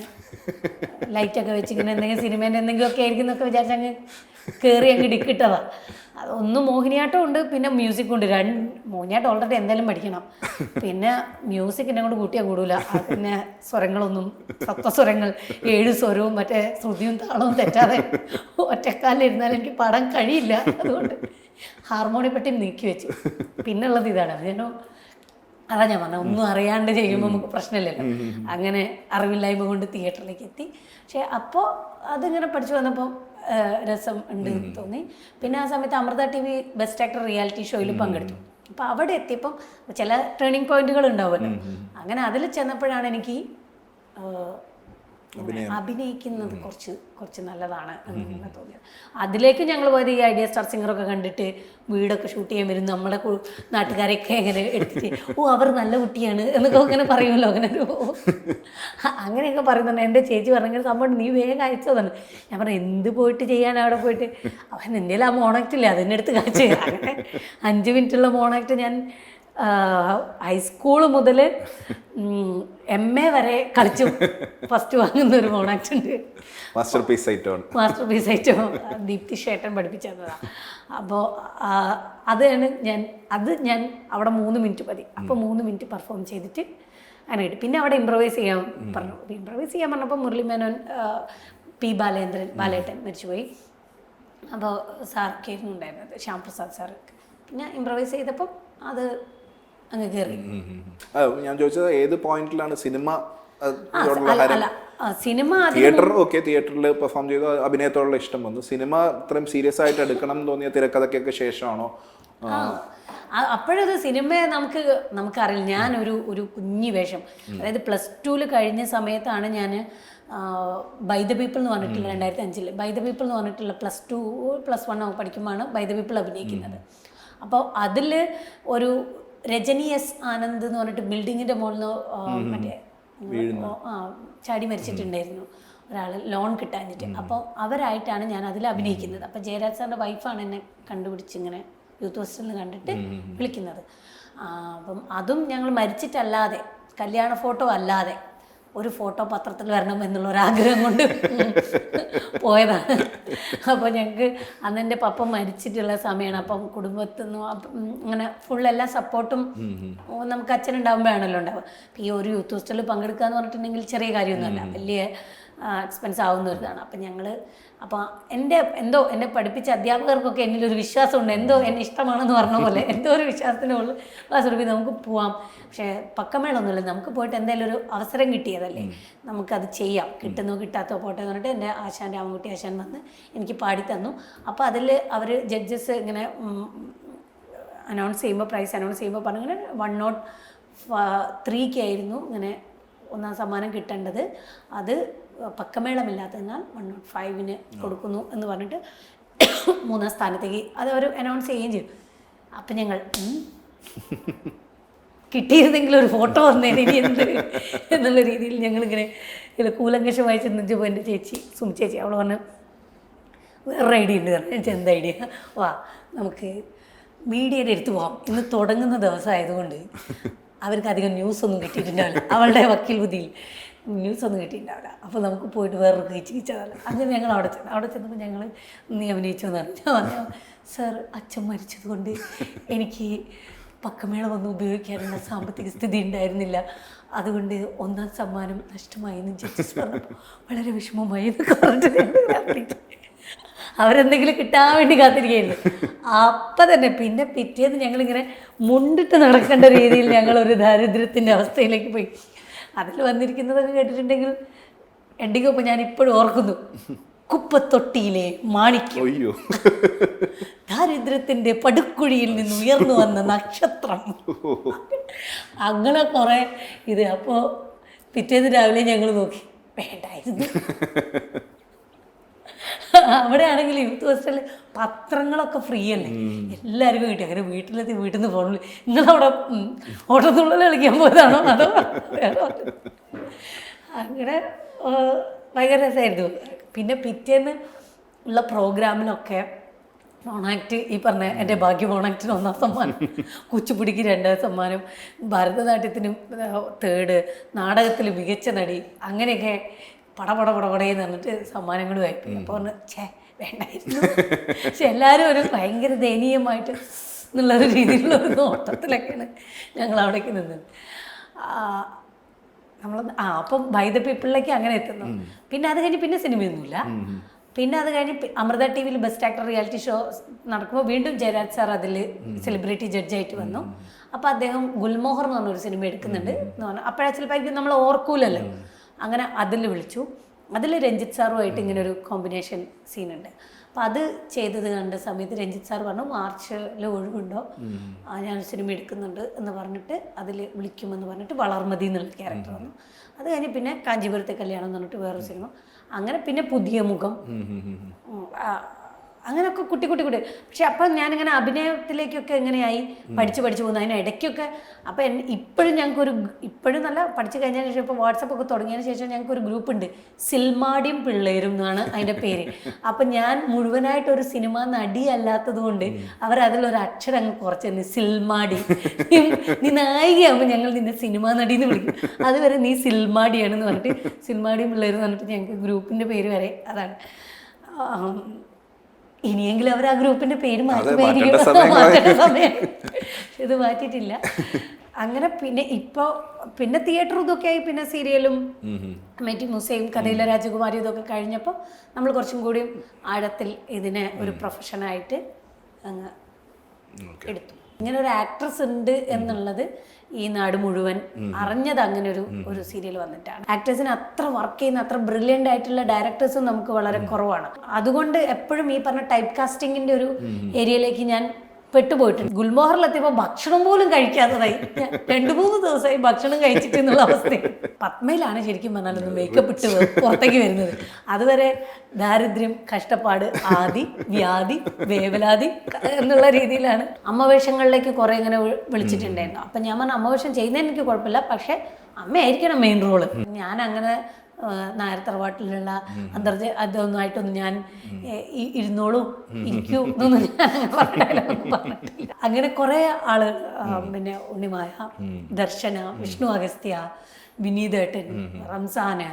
ലൈറ്റൊക്കെ വെച്ച് ഇങ്ങനെ എന്തെങ്കിലും സിനിമേൻ്റെ എന്തെങ്കിലുമൊക്കെ ആയിരിക്കും എന്നൊക്കെ വിചാരിച്ചങ്ങ് കയറി അങ്ങ് ഡിക്കിട്ടതാണ്. അതൊന്നും മോഹിനിയാട്ടം ഉണ്ട്, പിന്നെ മ്യൂസിക്കും ഉണ്ട്. മോഹിനിയാട്ടം ഓൾറെഡി എന്തായാലും പഠിക്കണം, പിന്നെ മ്യൂസിക് എന്നെ കൊണ്ട് കൂട്ടിയാൽ കൂടൂല. പിന്നെ സ്വരങ്ങളൊന്നും, സപ്തസ്വരങ്ങൾ 7 സ്വരവും മറ്റേ ശ്രുതിയും താളവും തെറ്റാതെ ഒറ്റക്കാലിലിരുന്നാൽ എനിക്ക് പാടാൻ കഴിയില്ല. അതുകൊണ്ട് ഹാർമോണിയപ്പെട്ടി നീക്കി വെച്ചു. പിന്നുള്ളത് ഇതാണ്. അതാ ഞാൻ പറഞ്ഞത്, ഒന്നും അറിയാണ്ട് ചെയ്യുമ്പോൾ നമുക്ക് പ്രശ്നമില്ലല്ലോ. അങ്ങനെ അറിവില്ലായ്മ കൊണ്ട് തിയേറ്ററിലേക്ക് എത്തി. പക്ഷേ അപ്പോൾ അതിങ്ങനെ പഠിച്ചു വന്നപ്പോൾ രസം ഉണ്ട് തോന്നി. പിന്നെ ആ സമയത്ത് Amrita TV best actor reality ഷോയിൽ പങ്കെടുത്തു. അപ്പോൾ അവിടെ എത്തിയപ്പം ചില ടേണിംഗ് പോയിന്റുകൾ ഉണ്ടാവുമല്ലോ. അങ്ങനെ അതിൽ ചെന്നപ്പോഴാണ് എനിക്ക് അഭിനയിക്കുന്നത് കുറച്ച് നല്ലതാണ് എന്ന് തോന്നിയത്. അതിലേക്ക് ഞങ്ങൾ പോയത് ഈ ഐഡിയ സ്റ്റാർ സിംഗറൊക്കെ കണ്ടിട്ട് വീടൊക്കെ ഷൂട്ട് ചെയ്യാൻ വരും നമ്മളെ നാട്ടുകാരെയൊക്കെ ഇങ്ങനെ എടുത്തിട്ട് അവർ നല്ല കുട്ടിയാണ് എന്നൊക്കെ അങ്ങനെ പറയുമല്ലോ. അങ്ങനെയൊക്കെ പറയുന്നുണ്ട്. എൻ്റെ ചേച്ചി പറഞ്ഞ സംഭവം നീ വേഗം അയച്ചതാണ്. ഞാൻ പറഞ്ഞു എന്ത് പോയിട്ട് ചെയ്യാൻ അവിടെ പോയിട്ട്, അവൻ എൻ്റെ ആ മോണാക്റ്റില്ലേ അതിൻ്റെ അടുത്ത് കാഴ്ച. അങ്ങനെ 5 മിനിറ്റുള്ള മോണാക്റ്റ് ഞാൻ ഹൈസ്കൂൾ മുതൽ MA വരെ കളിച്ചു ഫസ്റ്റ് വാങ്ങുന്ന ഒരു മോണാക്ട് ഉണ്ട്. മാസ്റ്റർ പീസ് ആയിട്ടോ ദീപ്തി ഷേട്ടൻ പഠിപ്പിച്ചു തന്നതാണ്. അപ്പോൾ അത് ഞാൻ അവിടെ 3 മിനിറ്റ് മതി. അപ്പോൾ 3 മിനിറ്റ് പെർഫോം ചെയ്തിട്ട് അങ്ങനെ കിട്ടി. പിന്നെ അവിടെ ഇംപ്രവൈസ് ചെയ്യാൻ പറഞ്ഞു. ഇംപ്രവൈസ് ചെയ്യാൻ പറഞ്ഞപ്പോൾ മുരളി മേനോൻ, P ബാലേട്ടൻ മരിച്ചുപോയി. അപ്പോൾ സാർക്കായിരുന്നു ഉണ്ടായിരുന്നത്, ശ്യാം പ്രസാദ് സാർ. പിന്നെ ഇംപ്രവൈസ് ചെയ്തപ്പോൾ അത് അങ്ങ് കയറി. ഞാൻ ചോദിച്ചത് ഏത് പോയിന്റിലാണ് സിനിമ തിയേറ്ററിൽ പെർഫോം ചെയ്ത് അഭിനയത്തോടുള്ള ഇഷ്ടം വന്നു, സിനിമ ഇത്രയും സീരിയസ് ആയിട്ട് എടുക്കണം തോന്നിയ തിരക്കഥയ്ക്കൊക്കെ ശേഷമാണോ? അപ്പോഴത് സിനിമയെ നമുക്കറിയില്ല. ഞാൻ ഒരു കുഞ്ഞു വേഷം, അതായത് +2 കഴിഞ്ഞ സമയത്താണ് ഞാൻ ബൈ ദ പീപ്പിൾ എന്ന് പറഞ്ഞിട്ടുള്ള 2005 ബൈ ദ പീപ്പിൾ എന്ന് പറഞ്ഞിട്ടുള്ള +2 +1 പഠിക്കുമ്പോഴാണ് ബൈ ദ പീപ്പിൾ അഭിനയിക്കുന്നത്. അപ്പോൾ അതിൽ ഒരു രജനി S ആനന്ദ് എന്ന് പറഞ്ഞിട്ട് ബിൽഡിങ്ങിൻ്റെ മുകളിൽ നിന്ന് മറ്റേ ചാടി മരിച്ചിട്ടുണ്ടായിരുന്നു ഒരാൾ, ലോൺ കിട്ടാഞ്ഞിട്ട്. അപ്പോൾ അവരായിട്ടാണ് ഞാൻ അതിൽ അഭിനയിക്കുന്നത്. അപ്പോൾ ജയരാജ് സാറിൻ്റെ വൈഫാണ് എന്നെ കണ്ടുപിടിച്ച് ഇങ്ങനെ യൂത്ത് ഹോസ്റ്റലിൽ കണ്ടിട്ട് വിളിക്കുന്നത്. അപ്പം അതും ഞങ്ങൾ മരിച്ചിട്ടല്ലാതെ കല്യാണ ഫോട്ടോ അല്ലാതെ ഒരു ഫോട്ടോ പത്രത്തിൽ വരണം എന്നുള്ളൊരാഗ്രഹം കൊണ്ട് പോയതാണ്. അപ്പോൾ ഞങ്ങൾക്ക് അന്ന് എൻ്റെ പപ്പ മരിച്ചിട്ടുള്ള സമയമാണ്. അപ്പം കുടുംബത്തിൽ നിന്നും അങ്ങനെ ഫുൾ എല്ലാ സപ്പോർട്ടും നമുക്ക് അച്ഛനുണ്ടാകുമ്പോഴാണല്ലോ ഉണ്ടാവുക. അപ്പോൾ ഈ ഒരു യൂത്ത് ഹോസ്റ്റലിൽ പങ്കെടുക്കുക എന്ന് പറഞ്ഞിട്ടുണ്ടെങ്കിൽ ചെറിയ കാര്യമൊന്നുമല്ല, വലിയ എക്സ്പെൻസ് ആവുന്ന ഒരു ഇതാണ്. അപ്പം ഞങ്ങൾ അപ്പോൾ എന്നെ പഠിപ്പിച്ച അധ്യാപകർക്കൊക്കെ എന്നിലൊരു വിശ്വാസമുണ്ട്, എന്നെ ഇഷ്ടമാണെന്ന് പറഞ്ഞ പോലെ എന്തോ ഒരു വിശ്വാസത്തിനുള്ള സുരഭി നമുക്ക് പോവാം. പക്ഷേ പക്കമേളൊന്നുമില്ല, നമുക്ക് പോയിട്ട് എന്തായാലും ഒരു അവസരം കിട്ടിയതല്ലേ, നമുക്കത് ചെയ്യാം, കിട്ടുന്നോ കിട്ടാത്തോ പോട്ടെ എന്ന് പറഞ്ഞിട്ട് എൻ്റെ ആശാൻ രാമൻകുട്ടി ആശാൻ വന്ന് എനിക്ക് പാടി തന്നു. അപ്പോൾ അതിൽ അവർ ജഡ്ജസ് ഇങ്ങനെ അനൗൺസ് ചെയ്യുമ്പോൾ പ്രൈസ് അനൗൺസ് ചെയ്യുമ്പോൾ പറഞ്ഞിങ്ങനെ 103 ആയിരുന്നു ഇങ്ങനെ ഒന്നാം സമ്മാനം കിട്ടേണ്ടത്. അത് പക്കമേളമില്ലാത്തതിനാൽ 105 കൊടുക്കുന്നു എന്ന് പറഞ്ഞിട്ട് 3ാം സ്ഥാനത്തേക്ക് അത് അവർ അനൗൺസ് ചെയ്യുകയും ചെയ്തു. അപ്പം ഞങ്ങൾ കിട്ടിയിരുന്നെങ്കിൽ ഒരു ഫോട്ടോ വന്നേനെ ഇനി എന്ത് എന്നുള്ള രീതിയിൽ ഞങ്ങളിങ്ങനെ കൂലങ്കഷമായി ചെന്നിച്ചപ്പോൾ എൻ്റെ ചേച്ചി സുമി ചേച്ചി അവൾ പറഞ്ഞു വേറൊരു ഐഡിയ ഉണ്ട് പറഞ്ഞു. ഞാൻ എന്ത് ഐഡിയ? വാ നമുക്ക് മീഡിയയുടെ അടുത്ത് പോകാം, ഇന്ന് തുടങ്ങുന്ന ദിവസമായതുകൊണ്ട് അവർക്ക് അധികം ന്യൂസൊന്നും കിട്ടിയിട്ടുണ്ടാവില്ല, അവളുടെ വക്കീൽ ബുദ്ധിയിൽ ന്യൂസൊന്നും കിട്ടിയിട്ടുണ്ടാവില്ല. അപ്പോൾ നമുക്ക് പോയിട്ട് വേറൊരു കിച്ചതല്ല. അങ്ങനെ ഞങ്ങൾ അവിടെ ചെന്നപ്പോൾ ഞങ്ങൾ നീ അഭിനയിച്ചു എന്ന് പറഞ്ഞു. ഞാൻ പറഞ്ഞു സാർ അച്ഛൻ മരിച്ചതുകൊണ്ട് എനിക്ക് പക്കമേള ഒന്നും ഉപയോഗിക്കാനുള്ള സാമ്പത്തിക സ്ഥിതി ഉണ്ടായിരുന്നില്ല, അതുകൊണ്ട് 1ാം സമ്മാനം നഷ്ടമായി എന്ന് ജഡ്ജസ് പറഞ്ഞപ്പോൾ വളരെ വിഷമമായി എന്നൊക്കെ പറഞ്ഞിട്ട് അവരെന്തെങ്കിലും കിട്ടാൻ വേണ്ടി കാത്തിരിക്കുകയായിരുന്നു. അപ്പം തന്നെ പിന്നെ പിറ്റേന്ന് ഞങ്ങളിങ്ങനെ മുണ്ടിട്ട് നടക്കേണ്ട രീതിയിൽ ഞങ്ങളൊരു ദാരിദ്ര്യത്തിൻ്റെ അവസ്ഥയിലേക്ക് പോയി. അതിൽ വന്നിരിക്കുന്നതൊക്കെ കേട്ടിട്ടുണ്ടെങ്കിൽ എൻഡിങ് ഇപ്പോൾ ഞാൻ ഇപ്പോഴും ഓർക്കുന്നു, കുപ്പത്തൊട്ടിയിലെ മാണിക്യം, ദാരിദ്ര്യത്തിൻ്റെ പടുക്കുഴിയിൽ നിന്ന് ഉയർന്നു വന്ന നക്ഷത്രം, അങ്ങനെ കുറേ ഇത്. അപ്പോൾ പിറ്റേന്ന് രാവിലെ ഞങ്ങൾ നോക്കി, വേണ്ടായിരുന്നു. അവിടെ ആണെങ്കിൽ യൂത്ത് ഹോസ്റ്റലിൽ പത്രങ്ങളൊക്കെ ഫ്രീ അല്ലേ, എല്ലാവർക്കും കിട്ടി. അങ്ങനെ വീട്ടിലെത്തി വീട്ടിൽ നിന്ന് ഫോണിൽ നിങ്ങളവിടെ ഓട്ടത്തുള്ളിൽ കളിക്കാൻ പോയതാണോ അതോ അങ്ങനെ ഭയങ്കര രസമായിരുന്നു. പിന്നെ പിറ്റേന്ന് ഉള്ള പ്രോഗ്രാമിനൊക്കെ ഓണാക്ട് ഈ പറഞ്ഞ എൻ്റെ ഭാഗ്യം ഓണാക്ടിന് 1ാം സമ്മാനം, കുച്ചിപ്പുടിക്ക് 2ാം സമ്മാനം, ഭരതനാട്യത്തിന് 3rd, നാടകത്തിൽ മികച്ച നടി, അങ്ങനെയൊക്കെ പടപടയെന്ന് പറഞ്ഞിട്ട് സമ്മാനങ്ങൾ വായിപ്പോയി. അപ്പോൾ പറഞ്ഞു വേണ്ടായിരുന്നു. പക്ഷെ എല്ലാവരും ഒരു ഭയങ്കര ദയനീയമായിട്ട് എന്നുള്ളൊരു രീതിയിലുള്ള ഒരു നോട്ടത്തിലൊക്കെയാണ് ഞങ്ങൾ അവിടേക്ക് നിന്നത്. നമ്മൾ അപ്പം ബൈ ദ പീപ്പിളിലേക്ക് അങ്ങനെ എത്തുന്നു. പിന്നെ അത് കഴിഞ്ഞ് പിന്നെ സിനിമയൊന്നുമില്ല. പിന്നെ അത് കഴിഞ്ഞ് അമൃത ടി വിയിൽ ബെസ്റ്റ് ആക്ടർ റിയാലിറ്റി ഷോ നടക്കുമ്പോൾ വീണ്ടും ജയരാജ് സാർ അതിൽ സെലിബ്രിറ്റി ജഡ്ജായിട്ട് വന്നു. അപ്പോൾ അദ്ദേഹം ഗുൽമോഹർ എന്ന് പറഞ്ഞൊരു സിനിമ എടുക്കുന്നുണ്ട് എന്ന് പറഞ്ഞു. അപ്പോഴാ ചിലപ്പോൾ നമ്മൾ ഓർക്കൂലല്ലോ. അങ്ങനെ അതിൽ വിളിച്ചു. അതിൽ രഞ്ജിത്ത് സാറുമായിട്ട് ഇങ്ങനെ ഒരു കോമ്പിനേഷൻ സീനുണ്ട്. അപ്പം അത് ചെയ്തത് കണ്ട സമയത്ത് രഞ്ജിത്ത് സാർ പറഞ്ഞു മാർച്ചിൽ ഒഴിവുണ്ടോ, ഞാനൊരു സിനിമ എടുക്കുന്നുണ്ട് എന്ന് പറഞ്ഞിട്ട് അതിൽ വിളിക്കുമെന്ന് പറഞ്ഞിട്ട് വളർമതി എന്നുള്ള ക്യാരക്ടർ വന്നു. അത് കഴിഞ്ഞ് പിന്നെ കാഞ്ചീപുരത്തെ കല്യാണം എന്ന് പറഞ്ഞിട്ട് വേറൊരു സിനിമ, അങ്ങനെ പിന്നെ പുതിയ മുഖം, അങ്ങനെയൊക്കെ കുട്ടി. പക്ഷെ അപ്പം ഞാനിങ്ങനെ അഭിനയത്തിലേക്കൊക്കെ എങ്ങനെയായി പഠിച്ചു പോകുന്നു. അതിന് ഇടയ്ക്കൊക്കെ അപ്പം ഇപ്പോഴും ഇപ്പോഴും നല്ല പഠിച്ചു കഴിഞ്ഞതിന് ശേഷം ഇപ്പോൾ വാട്സപ്പൊക്കെ തുടങ്ങിയതിന് ശേഷം ഞങ്ങൾക്കൊരു ഗ്രൂപ്പുണ്ട്, സിൽമാടിയും പിള്ളേരും എന്നാണ് അതിൻ്റെ പേര്. അപ്പം ഞാൻ മുഴുവനായിട്ടൊരു സിനിമ നടി അല്ലാത്തത് കൊണ്ട് അവരതിലൊരു അക്ഷരം അങ്ങ് കുറച്ച് സിൽമാടി, നീ നായികയാകുമ്പോൾ ഞങ്ങൾ നിന്നെ സിനിമാ നടി എന്ന് വിളിക്കും, അതുവരെ നീ സിൽമാടിയാണെന്ന് പറഞ്ഞിട്ട് സിൽമാടിയും പിള്ളേരും എന്ന് പറഞ്ഞിട്ട് ഞങ്ങൾക്ക് ഗ്രൂപ്പിൻ്റെ പേര് വരെ അതാണ്. ഇനിയെങ്കിലും അവർ ആ ഗ്രൂപ്പിന്റെ പേര് മാറ്റേണ്ട സമയം ഇത് മാറ്റിയിട്ടില്ല. അങ്ങനെ പിന്നെ തിയേറ്റർ ഇതൊക്കെ ആയി, പിന്നെ സീരിയലും മേറ്റി മൂസയും കഥയിലെ രാജകുമാരി ഇതൊക്കെ കഴിഞ്ഞപ്പോൾ നമ്മൾ കുറച്ചും കൂടി ആഴത്തിൽ ഇതിനെ ഒരു പ്രൊഫഷനായിട്ട് അങ്ങ് എടുത്തു. ഇങ്ങനെ ഒരു ആക്ട്രസ് ഉണ്ട് എന്നുള്ളത് ഈ നാട് മുഴുവൻ അറിഞ്ഞത് അങ്ങനെ ഒരു സീരിയൽ വന്നിട്ടാണ്. ആക്ടേഴ്സിന് അത്ര വർക്ക് ചെയ്യുന്ന അത്ര ബ്രില്യൻ്റ് ആയിട്ടുള്ള ഡയറക്ടേഴ്സും നമുക്ക് വളരെ കുറവാണ്. അതുകൊണ്ട് എപ്പോഴും ഈ പറഞ്ഞ ടൈപ്പ് കാസ്റ്റിങ്ങിന്റെ ഒരു ഏരിയയിലേക്ക് ഞാൻ പെട്ടുപോയിട്ടുണ്ട്. ഗുൽമോഹറിലെത്തിയപ്പോൾ ഭക്ഷണം പോലും കഴിക്കാത്തതായി. 2-3 ദിവസമായി ഭക്ഷണം കഴിച്ചിട്ട് എന്നുള്ള അവസ്ഥയിൽ. പത്മയിലാണ് ശരിക്കും പറഞ്ഞാലൊന്ന് മേക്കപ്പ് ഇട്ട് പുറത്തേക്ക് വരുന്നത്. അതുവരെ ദാരിദ്ര്യം, കഷ്ടപ്പാട്, ആദി, വ്യാധി, വേവലാതി എന്നുള്ള രീതിയിലാണ്. അമ്മവേഷങ്ങളിലേക്ക് കുറെ ഇങ്ങനെ വിളിച്ചിട്ടുണ്ടായിരുന്നു. അപ്പം ഞാൻ പറഞ്ഞ അമ്മവേഷം ചെയ്യുന്നതിന് എനിക്ക് കുഴപ്പമില്ല, പക്ഷെ അമ്മയായിരിക്കണം മെയിൻ റോള്. ഞാൻ അങ്ങനെ നായർ തറവാട്ടിലുള്ള അതൊന്നുമായിട്ടൊന്നും ഞാൻ ഇരുന്നോളൂ ഇരിക്കൂ എന്നൊന്നും ഞാൻ പറഞ്ഞിട്ടില്ല. അങ്ങനെ കുറേ ആളുകൾ, പിന്നെ ഉണ്ണിമായ, ദർശന, വിഷ്ണു അഗസ്ത്യ, വിനീതേട്ടൻ, റംസാന്,